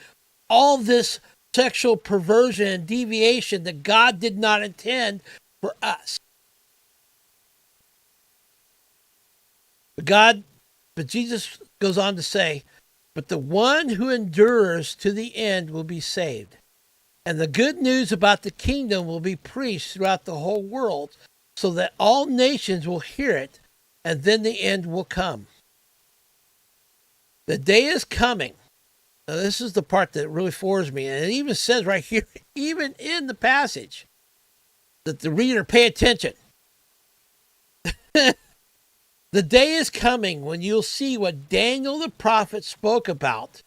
all this sexual perversion and deviation that God did not intend for us. But Jesus goes on to say, but the one who endures to the end will be saved. And the good news about the kingdom will be preached throughout the whole world so that all nations will hear it, and then the end will come. The day is coming. Now, this is the part that really floors me. And it even says right here, even in the passage, that the reader pay attention. The day is coming when you'll see what Daniel the prophet spoke about,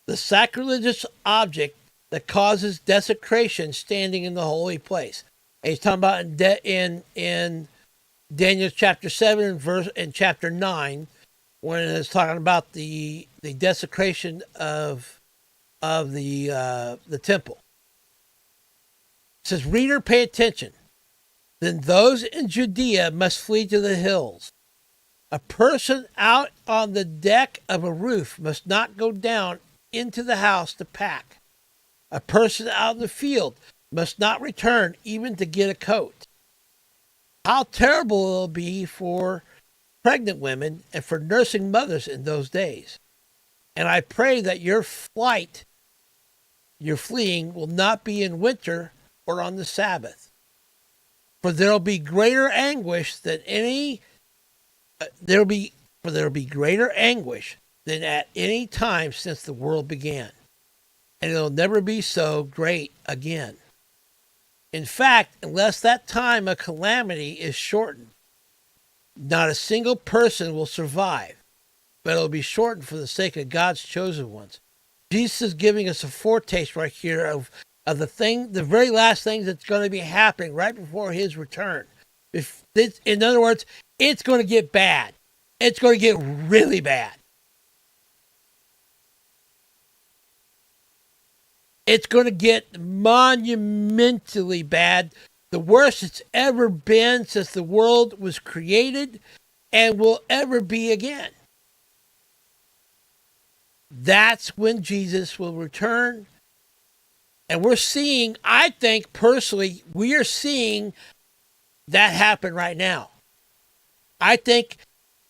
the sacrilegious object that causes desecration standing in the holy place. And he's talking about in Daniel chapter 7 and chapter 9, when it's talking about the desecration of the temple. It says, reader, pay attention. Then those in Judea must flee to the hills. A person out on the deck of a roof must not go down into the house to pack. A person out in the field must not return even to get a coat. How terrible it will be for pregnant women and for nursing mothers in those days. And I pray that your flight, your fleeing, will not be in winter or on the Sabbath. For there will be greater anguish than greater anguish than at any time since the world began. And it'll never be so great again. In fact, unless that time of calamity is shortened, not a single person will survive, but it'll be shortened for the sake of God's chosen ones. Jesus is giving us a foretaste right here of the very last thing that's going to be happening right before his return. In other words, it's going to get bad. It's going to get really bad. It's going to get monumentally bad, the worst it's ever been since the world was created and will ever be again. That's when Jesus will return. And we're seeing, I think personally, we are seeing that happen right now. I think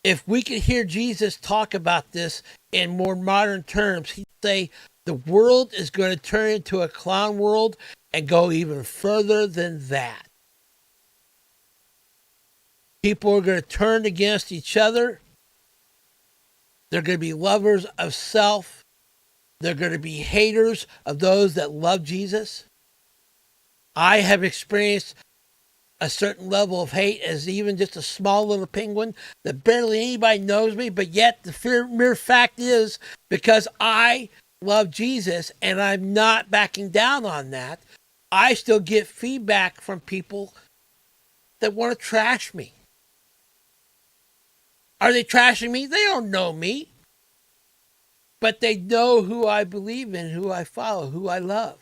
if we could hear Jesus talk about this in more modern terms, he'd say the world is going to turn into a clown world and go even further than that. People are going to turn against each other. They're going to be lovers of self. They're going to be haters of those that love Jesus. I have experienced a certain level of hate as even just a small little penguin that barely anybody knows me, but yet the mere fact is, because I love Jesus and I'm not backing down on that, I still get feedback from people that want to trash me. Are they trashing me? They don't know me. But they know who I believe in, who I follow, who I love.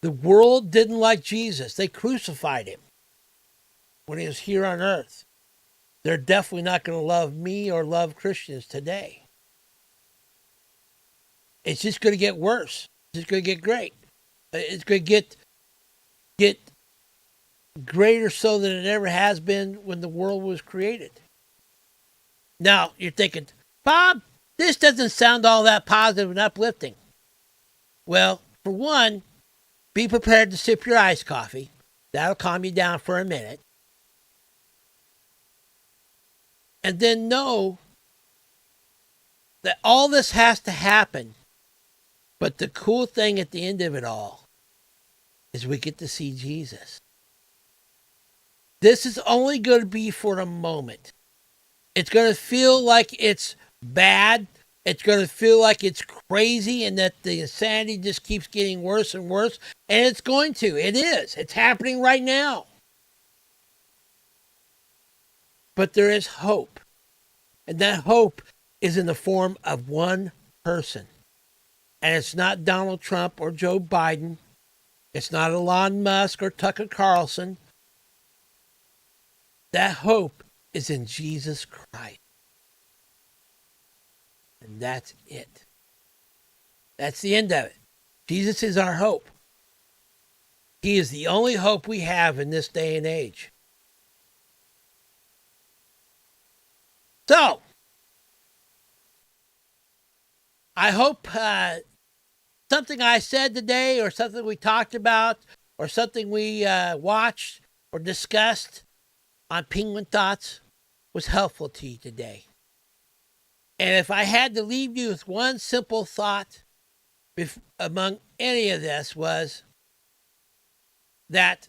The world didn't like Jesus. They crucified him when he was here on earth. They're definitely not going to love me or love Christians today. It's just going to get worse. It's just going to get great. It's going to get greater so than it ever has been when the world was created. Now, you're thinking, Bob, this doesn't sound all that positive and uplifting. Well, for one, be prepared to sip your iced coffee. That'll calm you down for a minute. And then know that all this has to happen. But the cool thing at the end of it all is we get to see Jesus. This is only going to be for a moment. It's going to feel like it's bad. It's going to feel like it's crazy and that the insanity just keeps getting worse and worse. And it's going to. It is. It's happening right now. But there is hope. And that hope is in the form of one person. And it's not Donald Trump or Joe Biden. It's not Elon Musk or Tucker Carlson. That hope is in Jesus Christ. And that's it. That's the end of it. Jesus is our hope. He is the only hope we have in this day and age. So, I hope something I said today, or something we talked about, or something we watched or discussed on Penguin Thoughts was helpful to you today. And if I had to leave you with one simple thought among any of this, was that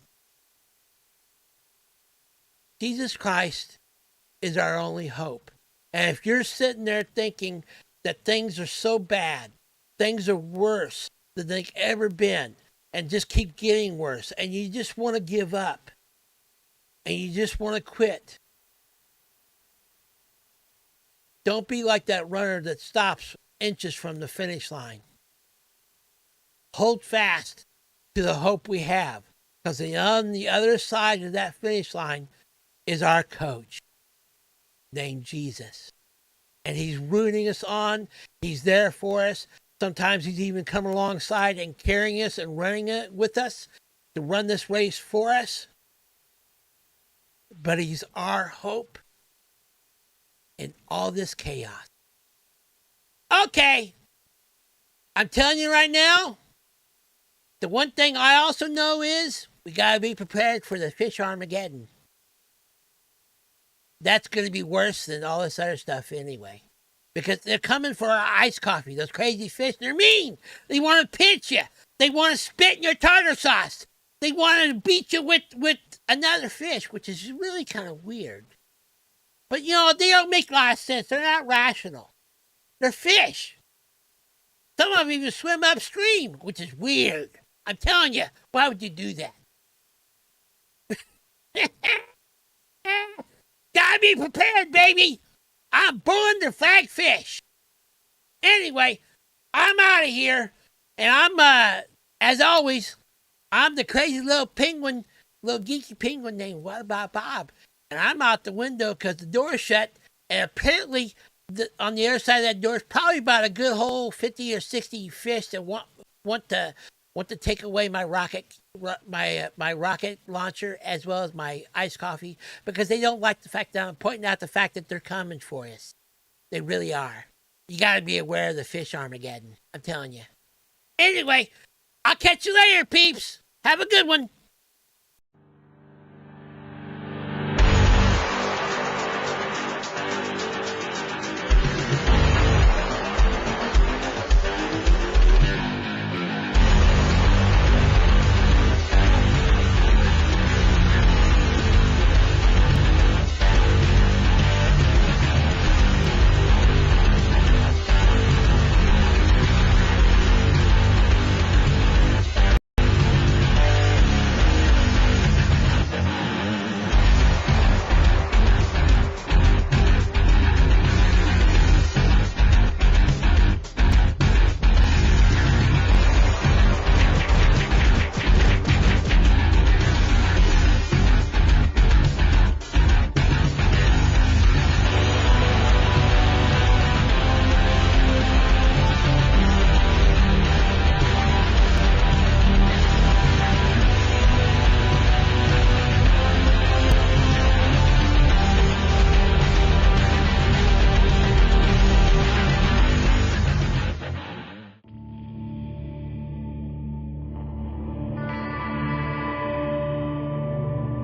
Jesus Christ is our only hope. And if you're sitting there thinking that things are so bad, things are worse than they've ever been, and just keep getting worse, and you just want to give up, and you just want to quit, don't be like that runner that stops inches from the finish line. Hold fast to the hope we have, because on the other side of that finish line is our coach named Jesus. And he's rooting us on. He's there for us. Sometimes he's even come alongside and carrying us and running it with us to run this race for us. But he's our hope in all this chaos. Okay. I'm telling you right now, the one thing I also know is we got to be prepared for the fish Armageddon. That's going to be worse than all this other stuff anyway. Because they're coming for our iced coffee. Those crazy fish, they're mean. They want to pinch you. They want to spit in your tartar sauce. They want to beat you with another fish, which is really kind of weird. But, you know, they don't make a lot of sense. They're not rational. They're fish. Some of them even swim upstream, which is weird. I'm telling you, why would you do that? Gotta be prepared, baby. I'm born to flag fish. Anyway, I'm out of here. And I'm, as always, I'm the crazy little penguin, little geeky penguin named Whataboutbob. And I'm out the window because the door's shut. And apparently, on the other side of that door is probably about a good whole 50 or 60 fish that want to take away my rocket launcher as well as my iced coffee, because they don't like the fact that I'm pointing out the fact that they're coming for us. They really are. You got to be aware of the fish Armageddon. I'm telling you. Anyway, I'll catch you later, peeps. Have a good one.